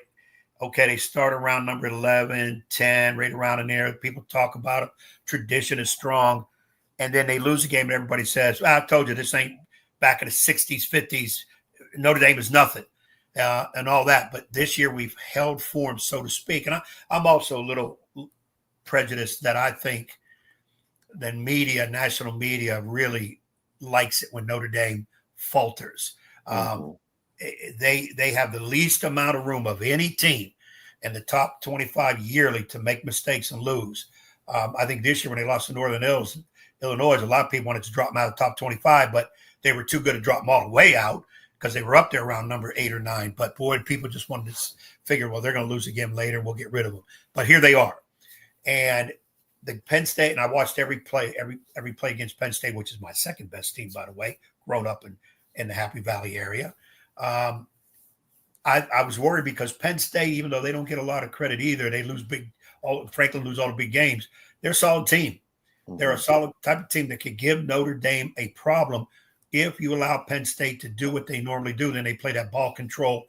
okay, they start around number 11, 10, right around in there. People talk about it. Tradition is strong. And then they lose a game and everybody says, I told you, this ain't back in the 60s, 50s. Notre Dame is nothing and all that. But this year we've held form, so to speak. And I'm also a little prejudiced that I think that national media really likes it when Notre Dame falters. They have the least amount of room of any team in the top 25 yearly to make mistakes and lose. I think this year when they lost to Northern Illinois, a lot of people wanted to drop them out of the top 25, but they were too good to drop them all the way out because they were up there around number 8 or 9. But boy, people just wanted to figure, well, they're going to lose again later and we'll get rid of them. But here they are. And the Penn State, and I watched every play against Penn State, which is my second best team, by the way, grown up in the Happy Valley area. I was worried because Penn State, even though they don't get a lot of credit either, they Franklin lose all the big games. They're a solid team. They're a solid type of team that could give Notre Dame a problem if you allow Penn State to do what they normally do. Then they play that ball control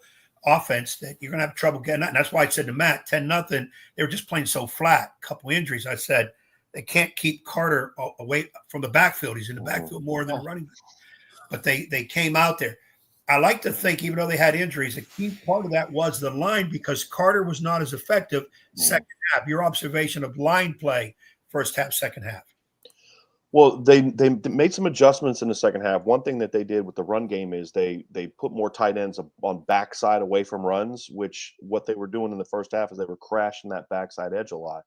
offense that you're going to have trouble getting at. And that's why I said to Matt, 10-0, they were just playing so flat. A couple injuries. I said they can't keep Carter away from the backfield. He's in the backfield more than running. But they came out there. I like to think, even though they had injuries, a key part of that was the line, because Carter was not as effective second half. Your observation of line play, first half, second half. Well, they made some adjustments in the second half. One thing that they did with the run game is they put more tight ends on backside away from runs, which what they were doing in the first half is they were crashing that backside edge a lot.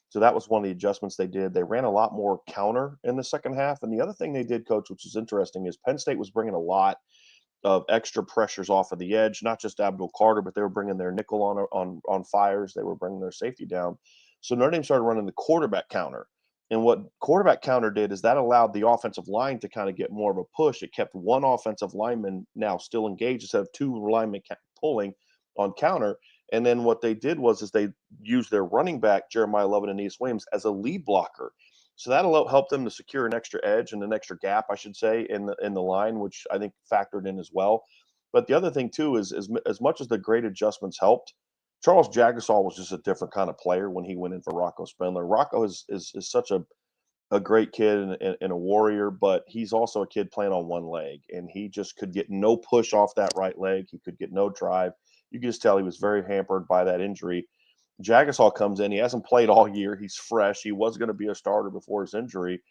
So that was one of the adjustments they did. They ran a lot more counter in the second half. And the other thing they did, Coach, which is interesting, is Penn State was bringing a lot of extra pressures off of the edge, not just Abdul Carter, but they were bringing their nickel on fires. They were bringing their safety down. So Notre Dame started running the quarterback counter. And what quarterback counter did is that allowed the offensive line to kind of get more of a push. It kept one offensive lineman now still engaged instead of two linemen pulling on counter. And then what they did was they used their running back, Jeremiah Lovin and East Williams, as a lead blocker. So that'll help them to secure an extra edge and an extra gap, I should say, in the line, which I think factored in as well. But the other thing, too, is as much as the great adjustments helped, Charles Jagusah was just a different kind of player when he went in for Rocco Spindler. Rocco is such a great kid and a warrior, but he's also a kid playing on one leg, and he just could get no push off that right leg. He could get no drive. You could just tell he was very hampered by that injury. Jagusah comes in. He hasn't played all year. He's fresh. He was going to be a starter before his injury,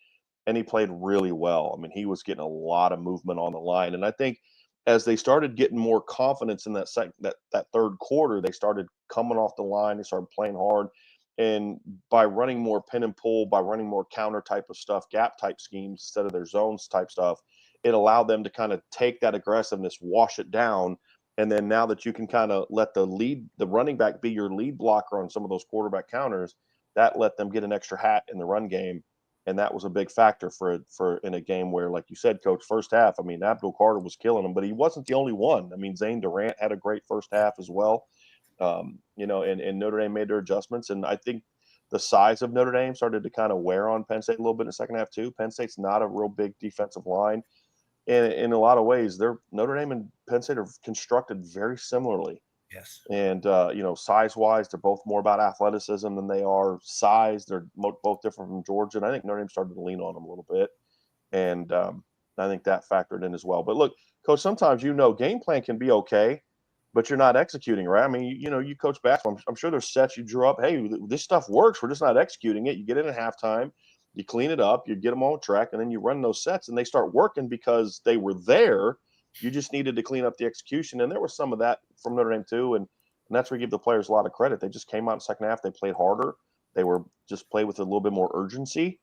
and he played really well. I mean, he was getting a lot of movement on the line, and I think as they started getting more confidence in that third quarter, they started coming off the line. They started playing hard. And by running more pin and pull, by running more counter type of stuff, gap type schemes instead of their zones type stuff, it allowed them to kind of take that aggressiveness, wash it down. And then now that you can kind of let the running back be your lead blocker on some of those quarterback counters, that let them get an extra hat in the run game. And that was a big factor for in a game where, like you said, Coach, first half, I mean, Abdul Carter was killing them, but he wasn't the only one. I mean, Zane Durant had a great first half as well. And Notre Dame made their adjustments. And I think the size of Notre Dame started to kind of wear on Penn State a little bit in the second half too. Penn State's not a real big defensive line. And in a lot of ways, Notre Dame and Penn State are constructed very similarly. Yes. And, size-wise, they're both more about athleticism than they are size. They're both different from Georgia. And I think Notre Dame started to lean on them a little bit. And I think that factored in as well. But look, Coach, sometimes, game plan can be okay, but you're not executing, right? I mean, you coach basketball. I'm sure there's sets you drew up. Hey, this stuff works. We're just not executing it. You get in at halftime. You clean it up, you get them on track, and then you run those sets, and they start working because they were there. You just needed to clean up the execution, and there was some of that from Notre Dame too, and that's where we give the players a lot of credit. They just came out in the second half. They played harder. They were just played with a little bit more urgency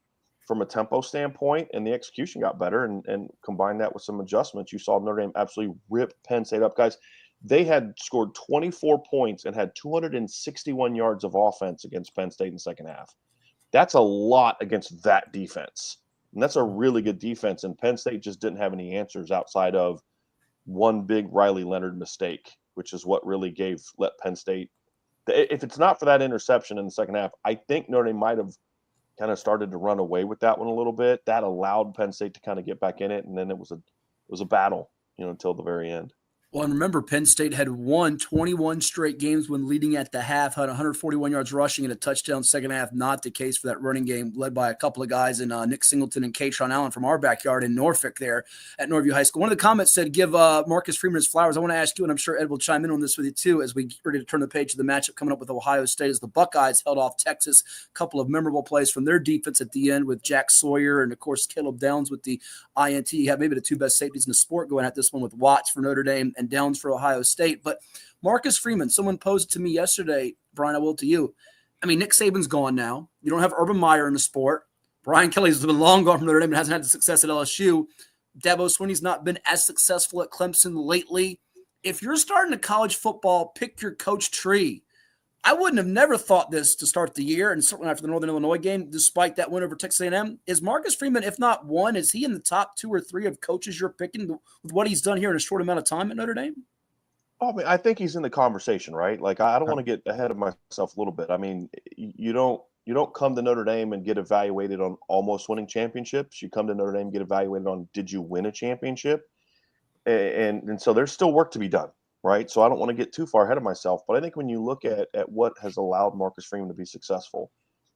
from a tempo standpoint, and the execution got better, and combine that with some adjustments. You saw Notre Dame absolutely rip Penn State up. Guys, they had scored 24 points and had 261 yards of offense against Penn State in the second half. That's a lot against that defense. And that's a really good defense. And Penn State just didn't have any answers outside of one big Riley Leonard mistake, which is what really let Penn State. If it's not for that interception in the second half, I think Notre Dame might have kind of started to run away with that one a little bit. That allowed Penn State to kind of get back in it. And then it was a battle, until the very end. Well, and remember, Penn State had won 21 straight games when leading at the half, had 141 yards rushing and a touchdown second half. Not the case for that running game, led by a couple of guys in Nick Singleton and Katron Allen from our backyard in Norfolk there at Norview High School. One of the comments said, give Marcus Freeman his flowers. I want to ask you, and I'm sure Ed will chime in on this with you too, as we get ready to turn the page to the matchup coming up with Ohio State as the Buckeyes held off Texas. A couple of memorable plays from their defense at the end with Jack Sawyer and, of course, Caleb Downs with the INT. You have maybe the two best safeties in the sport going at this one with Watts for Notre Dame and Downs for Ohio State. But Marcus Freeman, someone posed to me yesterday, Brian, I will to you. I mean, Nick Saban's gone now. You don't have Urban Meyer in the sport. Brian Kelly's been long gone from Notre Dame and hasn't had the success at LSU. Dabo Swinney's not been as successful at Clemson lately. If you're starting a college football, pick your coach tree. I wouldn't have never thought this to start the year, and certainly after the Northern Illinois game, despite that win over Texas A&M. Is Marcus Freeman, if not one, is he in the top 2 or 3 of coaches you're picking with what he's done here in a short amount of time at Notre Dame? Oh, I mean, I think he's in the conversation, right? Like, I don't want to get ahead of myself a little bit. I mean, you don't come to Notre Dame and get evaluated on almost winning championships. You come to Notre Dame and get evaluated on, did you win a championship? And so there's still work to be done, right? So I don't want to get too far ahead of myself. But I think when you look at what has allowed Marcus Freeman to be successful,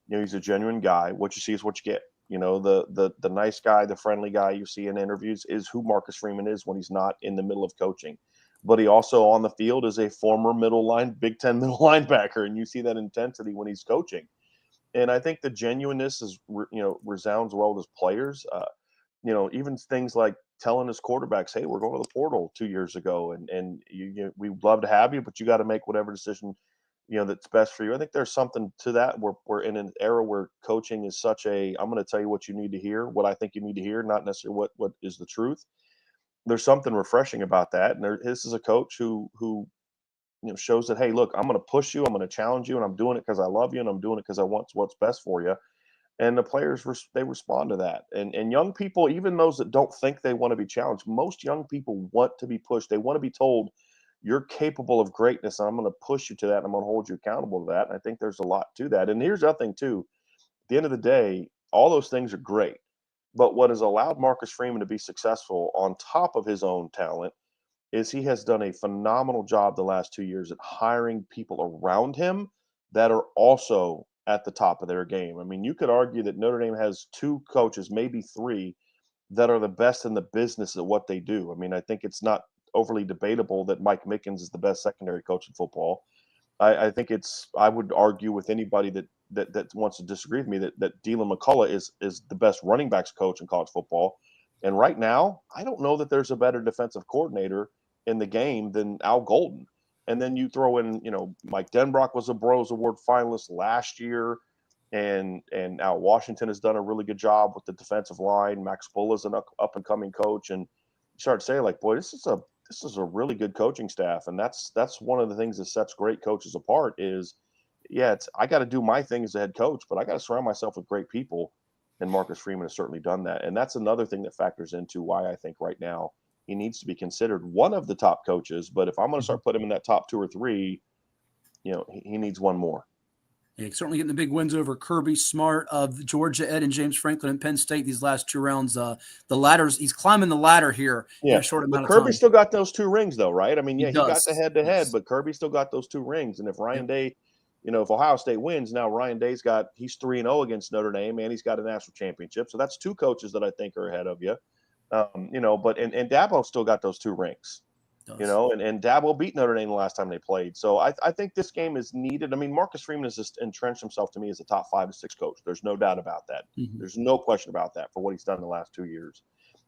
he's a genuine guy. What you see is what you get. The nice guy, the friendly guy you see in interviews is who Marcus Freeman is when he's not in the middle of coaching. But he also on the field is a former Big Ten middle linebacker, and you see that intensity when he's coaching. And I think the genuineness is, resounds well with his players. Even things like telling his quarterbacks, "Hey, we're going to the portal 2 years ago, and we'd love to have you, but you got to make whatever decision that's best for you." I think there's something to that. We're in an era where coaching is such a, I'm going to tell you what you need to hear, what I think you need to hear, not necessarily what is the truth. There's something refreshing about that. And this is a coach who shows that, hey, look, I'm going to push you, I'm going to challenge you, and I'm doing it because I love you, and I'm doing it because I want what's best for you. And the players, they respond to that. And young people, even those that don't think they want to be challenged, most young people want to be pushed. They want to be told, you're capable of greatness, and I'm going to push you to that, and I'm going to hold you accountable to that. And I think there's a lot to that. And here's the other thing, too. At the end of the day, all those things are great. But what has allowed Marcus Freeman to be successful on top of his own talent is he has done a phenomenal job the last 2 years at hiring people around him that are also at the top of their game. I mean, you could argue that Notre Dame has 2 coaches, maybe 3, that are the best in the business at what they do. I mean, I think it's not overly debatable that Mike Mickens is the best secondary coach in football. I think I would argue with anybody that wants to disagree with me that Dylan McCullough is the best running backs coach in college football. And right now, I don't know that there's a better defensive coordinator in the game than Al Golden. And then you throw in, Mike Denbrock was a Bros Award finalist last year. And now Washington has done a really good job with the defensive line. Max Bulla's an up and coming coach. And you start to say, like, boy, this is a really good coaching staff. And that's one of the things that sets great coaches apart is, I got to do my thing as a head coach, but I got to surround myself with great people. And Marcus Freeman has certainly done that. And that's another thing that factors into why I think right now he needs to be considered one of the top coaches. But if I'm going to start putting him in that top 2 or 3, he needs one more. Yeah, certainly getting the big wins over Kirby Smart of Georgia, Ed and James Franklin and Penn State these last 2 rounds. The ladders, he's climbing the ladder here in a short amount of time. Kirby still got those 2 rings, though, right? I mean, he got the head-to-head, but Kirby still got those 2 rings. And if Ryan Day – if Ohio State wins, now Ryan Day's he's 3-0 against Notre Dame, and he's got a national championship. So that's 2 coaches that I think are ahead of you. But Dabo still got those 2 rings, and Dabo beat Notre Dame the last time they played. So I think this game is needed. I mean, Marcus Freeman has just entrenched himself to me as a top 5 to 6 coach. There's no doubt about that. Mm-hmm. There's no question about that for what he's done in the last 2 years.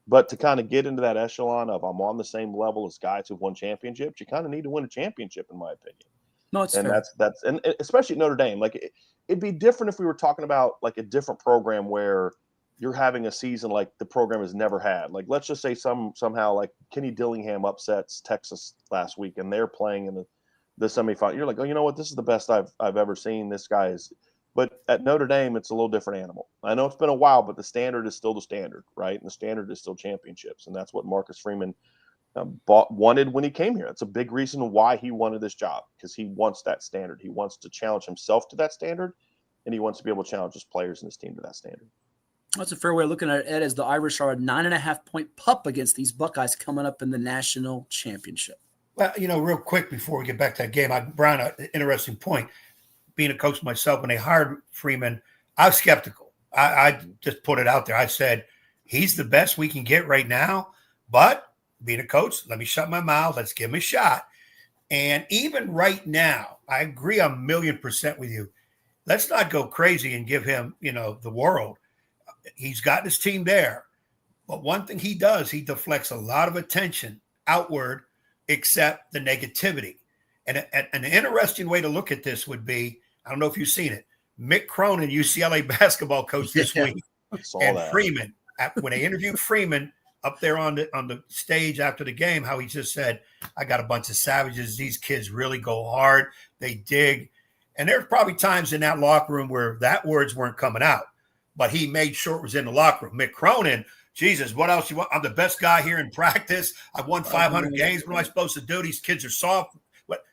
But to kind of get into that echelon of I'm on the same level as guys who've won championships, you kind of need to win a championship, in my opinion. No, it's and fair. that's and especially at Notre Dame. Like it'd be different if we were talking about like a different program where you're having a season like the program has never had. Like let's just say somehow like Kenny Dillingham upsets Texas last week and they're playing in the semifinal. You're like, oh, you know what? This is the best I've ever seen. This guy is. But at Notre Dame, it's a little different animal. I know it's been a while, but the standard is still the standard, right? And the standard is still championships, and that's what Marcus Freeman wanted when he came here. That's a big reason why he wanted this job, because he wants that standard. He wants to challenge himself to that standard, and he wants to be able to challenge his players and his team to that standard. That's a fair way of looking at it, Ed, as the Irish are a 9.5-point pup against these Buckeyes coming up in the national championship. Well, real quick before we get back to that game, Brian, an interesting point. Being a coach myself, when they hired Freeman, I was skeptical. I just put it out there. I said, he's the best we can get right now, but being a coach, let me shut my mouth. Let's give him a shot. And even right now, I agree 1,000,000% with you. Let's not go crazy and give him, the world. He's got his team there. But one thing he does, he deflects a lot of attention outward, except the negativity. And an interesting way to look at this would be, I don't know if you've seen it, Mick Cronin, UCLA basketball coach this week, and that. Freeman, when they interviewed Freeman, up there on the stage after the game, how he just said, I got a bunch of savages. These kids really go hard. They dig. And there's probably times in that locker room where that words weren't coming out, but he made sure it was in the locker room. Mick Cronin, Jesus, what else you want? I'm the best guy here in practice. I've won 500 games. What am I supposed to do? These kids are soft. What?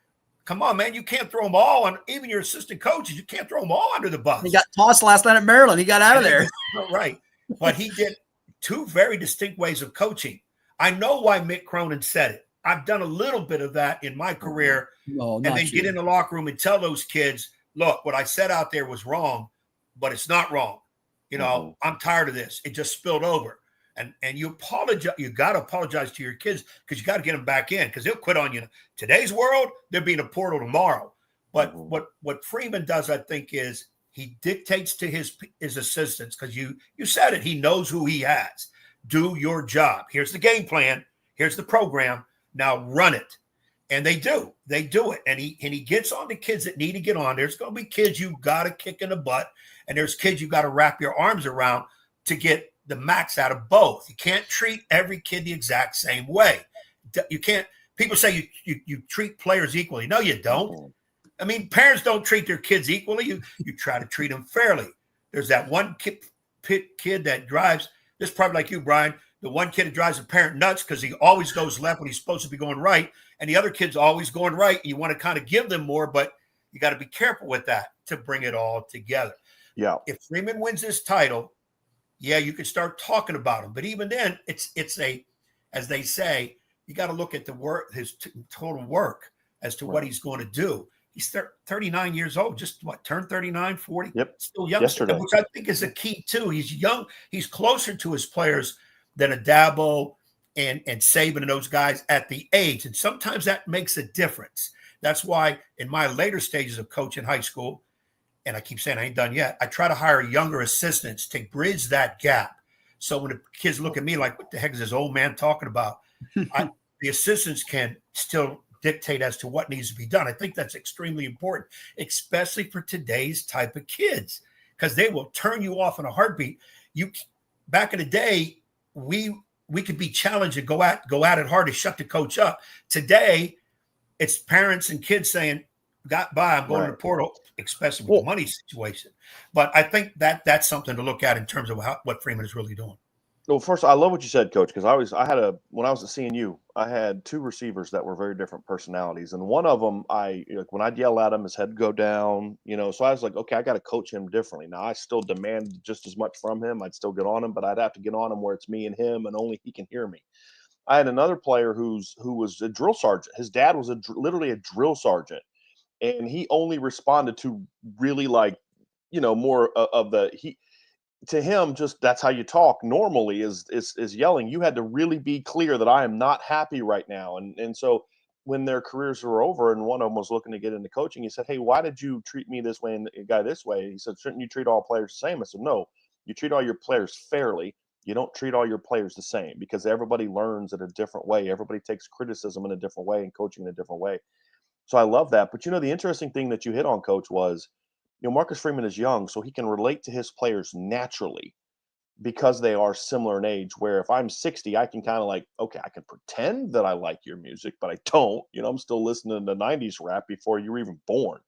Come on, man. You can't throw them all on. Even your assistant coaches, you can't throw them all under the bus. He got tossed last night at Maryland. He got out of there. Right. But he did two very distinct ways of coaching. I know why Mick Cronin said it. I've done a little bit of that in my career. And then get in the locker room and tell those kids, look, what I said out there was wrong, but it's not wrong. I'm tired of this. It just spilled over. And you apologize. You got to apologize to your kids because you got to get them back in because they'll quit on you. Today's world, they'll be in a portal tomorrow. But what Freeman does, I think, is he dictates to his assistants because you said it. He knows who he has. Do your job. Here's the game plan. Here's the program. Now run it. And they do. They do it. And he gets on the kids that need to get on. There's going to be kids you got to kick in the butt. And there's kids you got to wrap your arms around to get the max out of both. You can't treat every kid the exact same way. You can't. People say you treat players equally. No, you don't. I mean, parents don't treat their kids equally. You try to treat them fairly. There's that one kid that drives. This is probably like you, Brian. The one kid that drives a parent nuts because he always goes left when he's supposed to be going right, and the other kid's always going right. And you want to kind of give them more, but you got to be careful with that to bring it all together. Yeah. If Freeman wins this title, yeah, you can start talking about him. But even then, it's a, as they say, you got to look at the work, his total work as to what he's going to do. He's 39 years old, just turned 39, 40. Yep. Still young, Yesterday. which I think is a key too. He's young. He's closer to his players than a Dabo and Saban and those guys at the age. And sometimes that makes a difference. That's why in my later stages of coaching high school, and I keep saying I ain't done yet, I try to hire younger assistants to bridge that gap. So when the kids look at me like, what the heck is this old man talking about? The assistants can still dictate as to what needs to be done. I think that's extremely important, especially for today's type of kids, because they will turn you off in a heartbeat. Back in the day, we could be challenged and go at it hard to shut the coach up. Today, it's parents and kids saying, "Got by, I'm going to the portal," especially with the money situation. But I think that's something to look at in terms of what Freeman is really doing. Well, first, I love what you said, Coach, because when I was at CNU, I had two receivers that were very different personalities, and one of them, when I'd yell at him, his head would go down, so I was like, okay, I got to coach him differently. Now, I still demand just as much from him. I'd still get on him, but I'd have to get on him where it's me and him, and only he can hear me. I had another player who was a drill sergeant. His dad was literally a drill sergeant, and he only responded to really more of to him, just that's how you talk normally is yelling. You had to really be clear that I am not happy right now. And so when their careers were over and one of them was looking to get into coaching, he said, "Hey, why did you treat me this way and a guy this way?" He said, "Shouldn't you treat all players the same?" I said, "No, you treat all your players fairly. You don't treat all your players the same, because everybody learns in a different way. Everybody takes criticism in a different way and coaching in a different way." So I love that. But the interesting thing that you hit on, Coach, was Marcus Freeman is young, so he can relate to his players naturally because they are similar in age, where if I'm 60, I can kind of okay, I can pretend that I like your music, but I don't. I'm still listening to 90s rap before you were even born.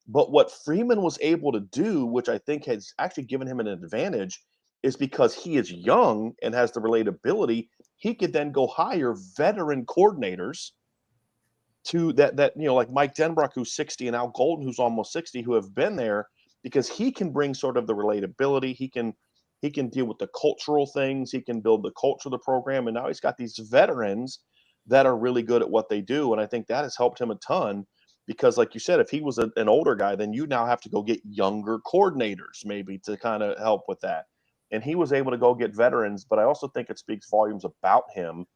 But what Freeman was able to do, which I think has actually given him an advantage, is because he is young and has the relatability, he could then go hire veteran coordinators to that like Mike Denbrock, who's 60, and Al Golden, who's almost 60, who have been there, because he can bring sort of the relatability. He can deal with the cultural things. He can build the culture of the program. And now he's got these veterans that are really good at what they do. And I think that has helped him a ton, because like you said, if he was an older guy, then you now have to go get younger coordinators maybe to kind of help with that. And he was able to go get veterans. But I also think it speaks volumes about him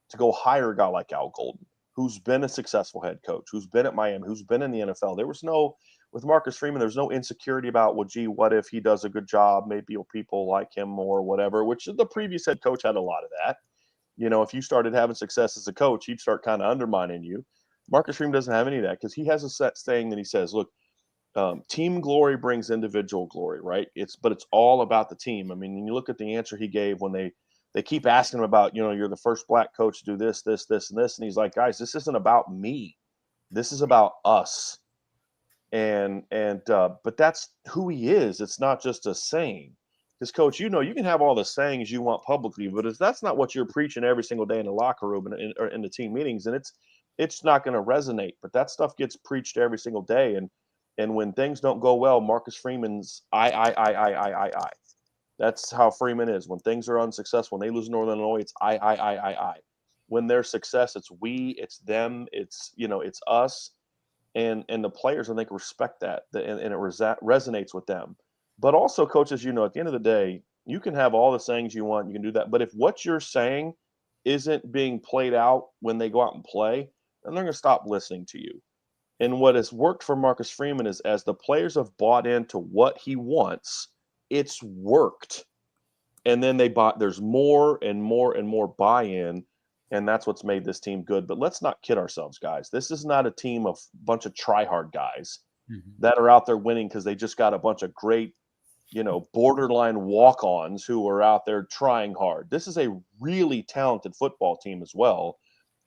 to go hire a guy like Al Golden, who's been a successful head coach, who's been at Miami, who's been in the NFL. There was with Marcus Freeman, there's no insecurity about, well, gee, what if he does a good job? Maybe people like him or whatever, which the previous head coach had a lot of that. If you started having success as a coach, he'd start kind of undermining you. Marcus Freeman doesn't have any of that, because he has a set saying that he says, look, team glory brings individual glory, right? But it's all about the team. I mean, when you look at the answer he gave when they keep asking him about, you're the first black coach to do this, this, this, and this. And he's like, guys, this isn't about me. This is about us. But that's who he is. It's not just a saying. Because, Coach, you can have all the sayings you want publicly, but if that's not what you're preaching every single day in the locker room or in the team meetings, then it's not going to resonate. But that stuff gets preached every single day. And when things don't go well, Marcus Freeman's I. That's how Freeman is. When things are unsuccessful, when they lose Northern Illinois, it's I. When there's success, it's we, it's them, it's us, and the players, I think, respect that, and it resonates with them. But also, coaches, at the end of the day, you can have all the sayings you want, you can do that, but if what you're saying isn't being played out when they go out and play, then they're going to stop listening to you. And what has worked for Marcus Freeman is, as the players have bought into what he wants, it's worked. And then there's more and more and more buy-in, and that's what's made this team good. But let's not kid ourselves, guys. This is not a team of a bunch of try-hard guys that are out there winning because they just got a bunch of great, borderline walk-ons who are out there trying hard. This is a really talented football team as well.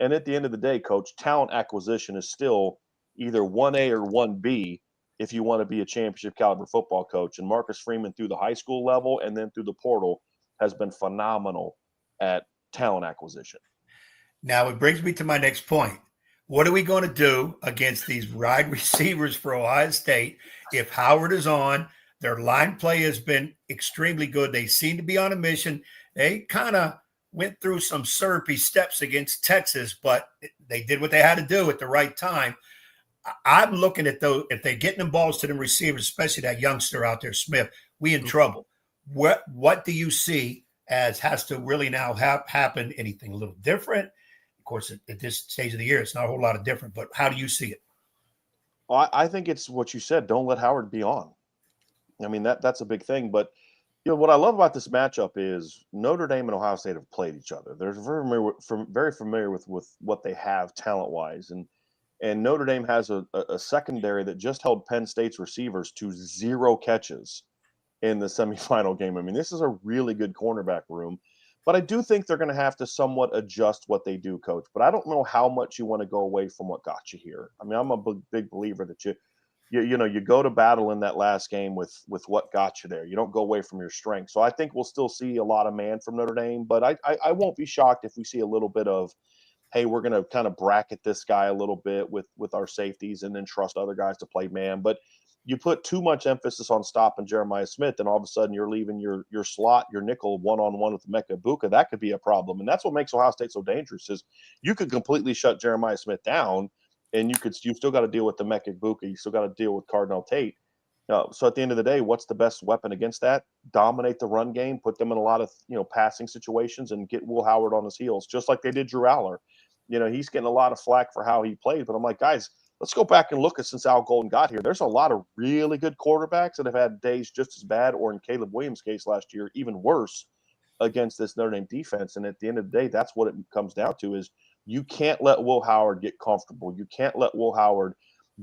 And at the end of the day, Coach, talent acquisition is still either 1A or 1B if you want to be a championship caliber football coach. And Marcus Freeman, through the high school level and then through the portal, has been phenomenal at talent acquisition. Now, it brings me to my next point. What are we going to do against these wide receivers for Ohio State if Howard is on? Their line play has been extremely good. They seem to be on a mission. They kind of went through some syrupy steps against Texas, but they did what they had to do at the right time. I'm looking at those, if they're getting the balls to them receivers, especially that youngster out there, Smith, we in trouble. What do you see as has to really now happen? Anything a little different? Of course, at this stage of the year, it's not a whole lot of different, but how do you see it? Well, I think it's what you said. Don't let Howard be on. I mean, that's a big thing. But, what I love about this matchup is Notre Dame and Ohio State have played each other. They're very familiar with what they have talent-wise. And And Notre Dame has a secondary that just held Penn State's receivers to 0 catches in the semifinal game. I mean, this is a really good cornerback room. But I do think they're going to have to somewhat adjust what they do, Coach. But I don't know how much you want to go away from what got you here. I mean, I'm a big believer that you go to battle in that last game with what got you there. You don't go away from your strength. So I think we'll still see a lot of man from Notre Dame. But I won't be shocked if we see a little bit of, hey, we're going to kind of bracket this guy a little bit with our safeties and then trust other guys to play man. But you put too much emphasis on stopping Jeremiah Smith, and all of a sudden you're leaving your slot, your nickel one-on-one with Emeka Egbuka. That could be a problem. And that's what makes Ohio State so dangerous is you could completely shut Jeremiah Smith down, and you've still got to deal with the Emeka Egbuka. You still got to deal with Cardinal Tate. So at the end of the day, what's the best weapon against that? Dominate the run game, put them in a lot of passing situations, and get Will Howard on his heels, just like they did Drew Aller. He's getting a lot of flack for how he played, but I'm like, guys, let's go back and look at since Al Golden got here. There's a lot of really good quarterbacks that have had days just as bad, or in Caleb Williams' case last year, even worse against this Notre Dame defense. And at the end of the day, that's what it comes down to is you can't let Will Howard get comfortable. You can't let Will Howard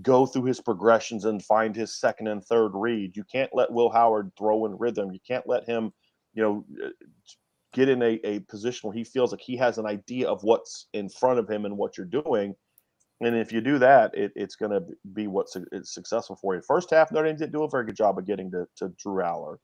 go through his progressions and find his second and third read. You can't let Will Howard throw in rhythm. You can't let him, get in a position where he feels like he has an idea of what's in front of him and what you're doing. And if you do that, it's going to be what's successful for you. First half, Notre Dame didn't do a very good job of getting to Drew Aller.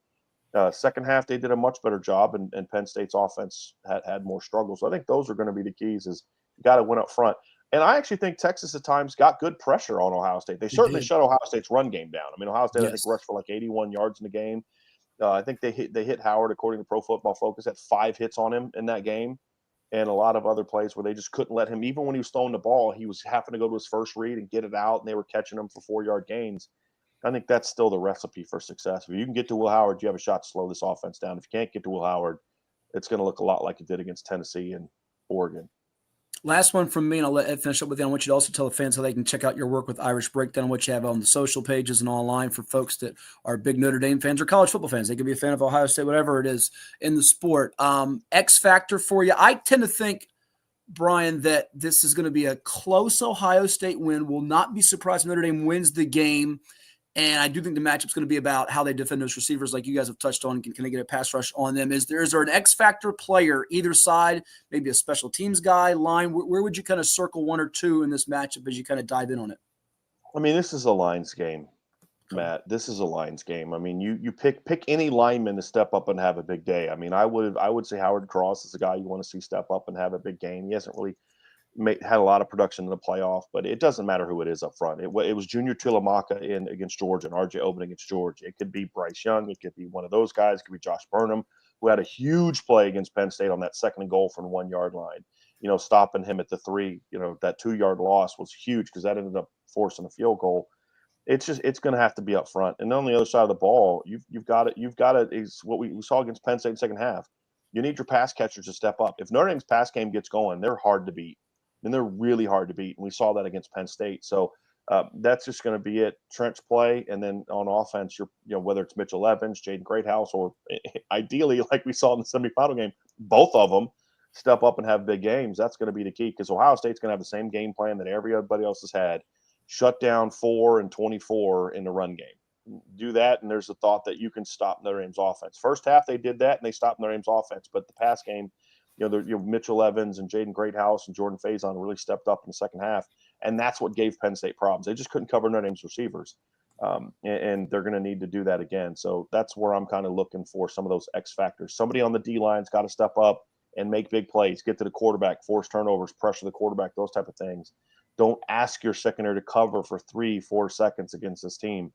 Second half, they did a much better job, and Penn State's offense had more struggles. So I think those are going to be the keys is you got to win up front. And I actually think Texas at times got good pressure on Ohio State. They certainly shut Ohio State's run game down. I mean, Ohio State, I think, rushed for like 81 yards in the game. I think they hit Howard, according to Pro Football Focus, had 5 hits on him in that game, and a lot of other plays where they just couldn't let him. Even when he was throwing the ball, he was having to go to his first read and get it out, and they were catching him for 4-yard gains. I think that's still the recipe for success. If you can get to Will Howard, you have a shot to slow this offense down. If you can't get to Will Howard, it's going to look a lot like it did against Tennessee and Oregon. Last one from me, and I'll let Ed finish up with you. I want you to also tell the fans how they can check out your work with Irish Breakdown, what you have on the social pages and online for folks that are big Notre Dame fans or college football fans. They could be a fan of Ohio State, whatever it is in the sport. X factor for you. I tend to think, Bryan, that this is going to be a close Ohio State win. Will not be surprised if Notre Dame wins the game. And I do think the matchup's going to be about how they defend those receivers, like you guys have touched on. Can they get a pass rush on them? Is there an X factor player either side, maybe a special teams guy, line? Where would you kind of circle one or two in this matchup as you kind of dive in on it? I mean, this is a lines game, Matt. This is a lines game. I mean, you pick any lineman to step up and have a big day. I mean, I would say Howard Cross is a guy you want to see step up and have a big game. He hasn't really had a lot of production in the playoff, but it doesn't matter who it is up front. It was Junior Tuilamaka against Georgia and RJ Oben against Georgia. It could be Bryce Young. It could be one of those guys. It could be Josh Burnham, who had a huge play against Penn State on that second and goal from the 1-yard line. Stopping him at the 3, that 2-yard loss was huge because that ended up forcing a field goal. It's going to have to be up front. And on the other side of the ball, you've got it is what we saw against Penn State in the second half. You need your pass catchers to step up. If Notre Dame's pass game gets going, they're hard to beat. And they're really hard to beat. And we saw that against Penn State. So that's just going to be it. Trench play. And then on offense, whether it's Mitchell Evans, Jaden Greathouse, or ideally, like we saw in the semifinal game, both of them step up and have big games. That's going to be the key because Ohio State's going to have the same game plan that everybody else has had. Shut down 4 and 24 in the run game. Do that, and there's a thought that you can stop Notre Dame's offense. First half, they did that, and they stopped Notre Dame's offense. But the pass game, Mitchell Evans and Jaden Greathouse and Jordan Faison really stepped up in the second half, and that's what gave Penn State problems. They just couldn't cover Notre Dame's receivers, and they're going to need to do that again. So that's where I'm kind of looking for some of those X factors. Somebody on the D-line's got to step up and make big plays, get to the quarterback, force turnovers, pressure the quarterback, those type of things. Don't ask your secondary to cover for 3-4 seconds against this team.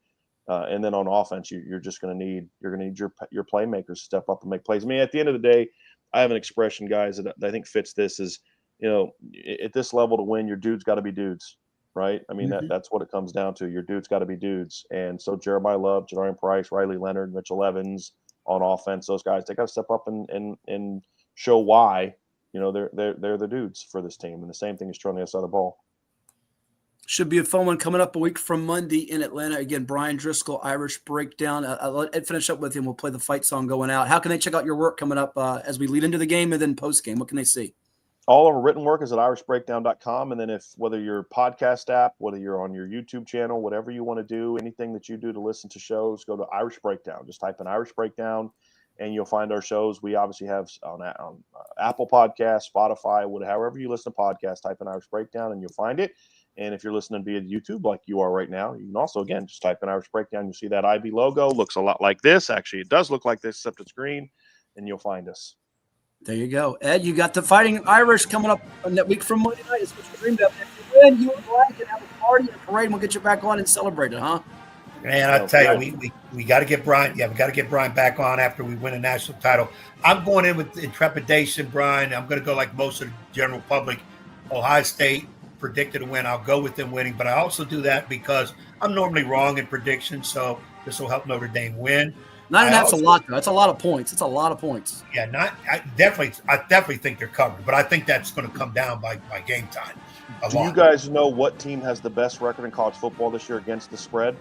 And then on offense, you're going to need your playmakers to step up and make plays. I mean, at the end of the day, I have an expression, guys, that I think fits this is, at this level to win, your dudes got to be dudes, right? I mean, that's what it comes down to. Your dudes got to be dudes. And so Jeremiah Love, Jadarian Price, Riley Leonard, Mitchell Evans on offense, those guys, they got to step up and show why, they're the dudes for this team. And the same thing is true on the other side of the ball. Should be a fun one coming up a week from Monday in Atlanta. Again, Bryan Driskell, Irish Breakdown. I'll let Ed finish up with him. We'll play the fight song going out. How can they check out your work coming up as we lead into the game and then post-game? What can they see? All of our written work is at irishbreakdown.com. And then whether your podcast app, whether you're on your YouTube channel, whatever you want to do, anything that you do to listen to shows, go to Irish Breakdown. Just type in Irish Breakdown and you'll find our shows. We obviously have on Apple Podcasts, Spotify, however you listen to podcasts, type in Irish Breakdown and you'll find it. And if you're listening via YouTube like you are right now, you can also, again, just type in Irish Breakdown. You'll see that IB logo. Looks a lot like this. Actually, it does look like this, except it's green. And you'll find us. There you go. Ed, you got the Fighting Irish coming up on that week from Monday night. It's what you dreamed of. If you win, you and Brian can have a party and a parade, and we'll get you back on and celebrate it, huh? Man, I tell you, we got to get Brian. Yeah, we got to get Brian back on after we win a national title. I'm going in with trepidation, Brian. I'm going to go like most of the general public. Ohio State predicted to win. I'll go with them winning, but I also do that because I'm normally wrong in predictions, so this will help Notre Dame win. 9.5's a lot, though. That's a lot of points. It's a lot of points. Yeah, I definitely think they're covered, but I think that's going to come down by game time. Do you guys know what team has the best record in college football this year against the spread?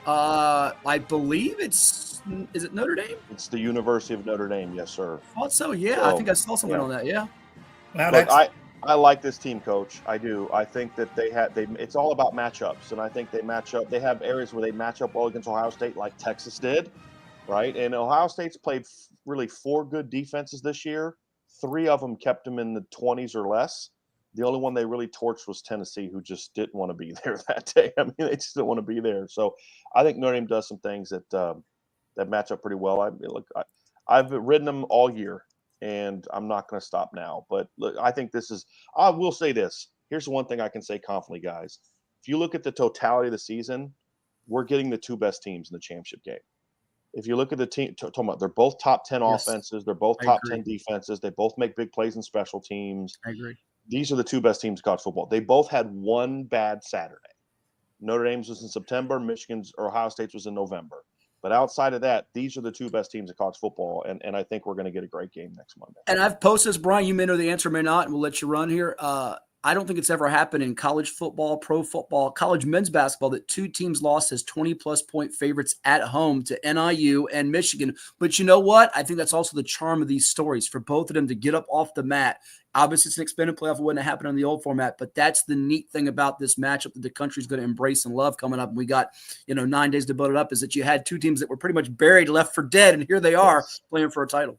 I believe is it Notre Dame? It's the University of Notre Dame, yes, sir. I thought so, yeah. I think I saw something on that, yeah. Look, I like this team, Coach. I do. I think that it's all about matchups, and I think they match up. They have areas where they match up well against Ohio State, like Texas did. Right. And Ohio State's played really 4 good defenses this year. 3 of them kept them in the 20s or less. The only one they really torched was Tennessee, who just didn't want to be there that day. I mean, they just didn't want to be there. So I think Notre Dame does some things that match up pretty well. I've ridden them all year, and I'm not going to stop now. But look, I think I will say this. Here's the one thing I can say confidently, guys. If you look at the totality of the season, we're getting the 2 best teams in the championship game. If you look at the team, talking about, they're both top 10 offenses. They're both top 10 defenses. They both make big plays in special teams. I agree. These are the 2 best teams in college football. They both had one bad Saturday. Notre Dame's was in September. Michigan's or Ohio State's was in November. But outside of that, these are the 2 best teams in college football, and I think we're going to get a great game next Monday. And I've posted this, Brian. You may know the answer, may not, and we'll let you run here. I don't think it's ever happened in college football, pro football, college men's basketball that 2 teams lost as 20-plus point favorites at home to NIU and Michigan. But you know what? I think that's also the charm of these stories for both of them to get up off the mat. Obviously, it's an expanded playoff. It wouldn't have happened in the old format, but that's the neat thing about this matchup that the country's going to embrace and love coming up. And we got, 9 days to build it up, is that you had 2 teams that were pretty much buried, left for dead, and here they are playing for a title.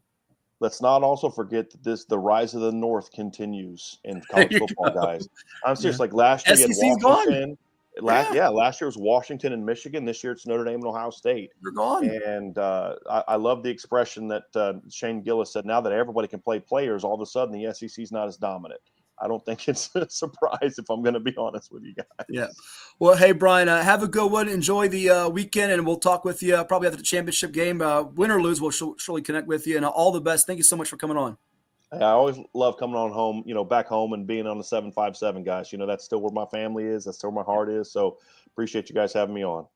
Let's not also forget that the rise of the North continues in college football, guys. I'm serious. Like last year, SEC's you had Washington. Last year was Washington and Michigan. This year it's Notre Dame and Ohio State. You're gone. And I love the expression that Shane Gillis said. Now that everybody can play players, all of a sudden the SEC's not as dominant. I don't think it's a surprise, if I'm going to be honest with you guys. Yeah. Well, hey, Brian, have a good one. Enjoy the weekend, and we'll talk with you probably after the championship game. Win or lose, we'll surely connect with you. And all the best. Thank you so much for coming on. I always love coming on home, back home and being on the 757, guys. That's still where my family is. That's still where my heart is. So appreciate you guys having me on.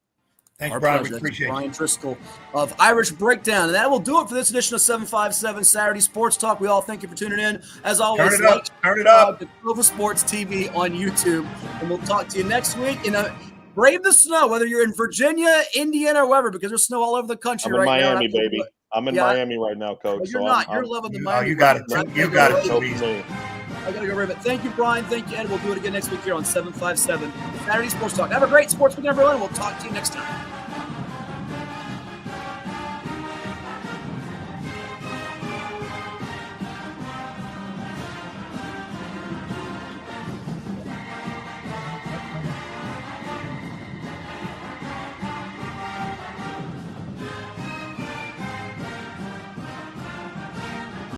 Thanks, Our Brian. pleasure. We appreciate it. Brian Driskell of Irish Breakdown. And that will do it for this edition of 757 Saturday Sports Talk. We all thank you for tuning in. As always, turn it up. To CoVA Sports TV on YouTube. And we'll talk to you next week. Brave the snow, whether you're in Virginia, Indiana, or wherever, because there's snow all over the country I'm in right Miami, now. baby. I'm in Miami right now, Coach. You're not. You're loving the Miami. You got it. You got it. I got to go right back. Thank you, Brian. Thank you, Ed. We'll do it again next week here on 757 Saturday Sports Talk. Have a great sports weekend, everyone. We'll talk to you next time.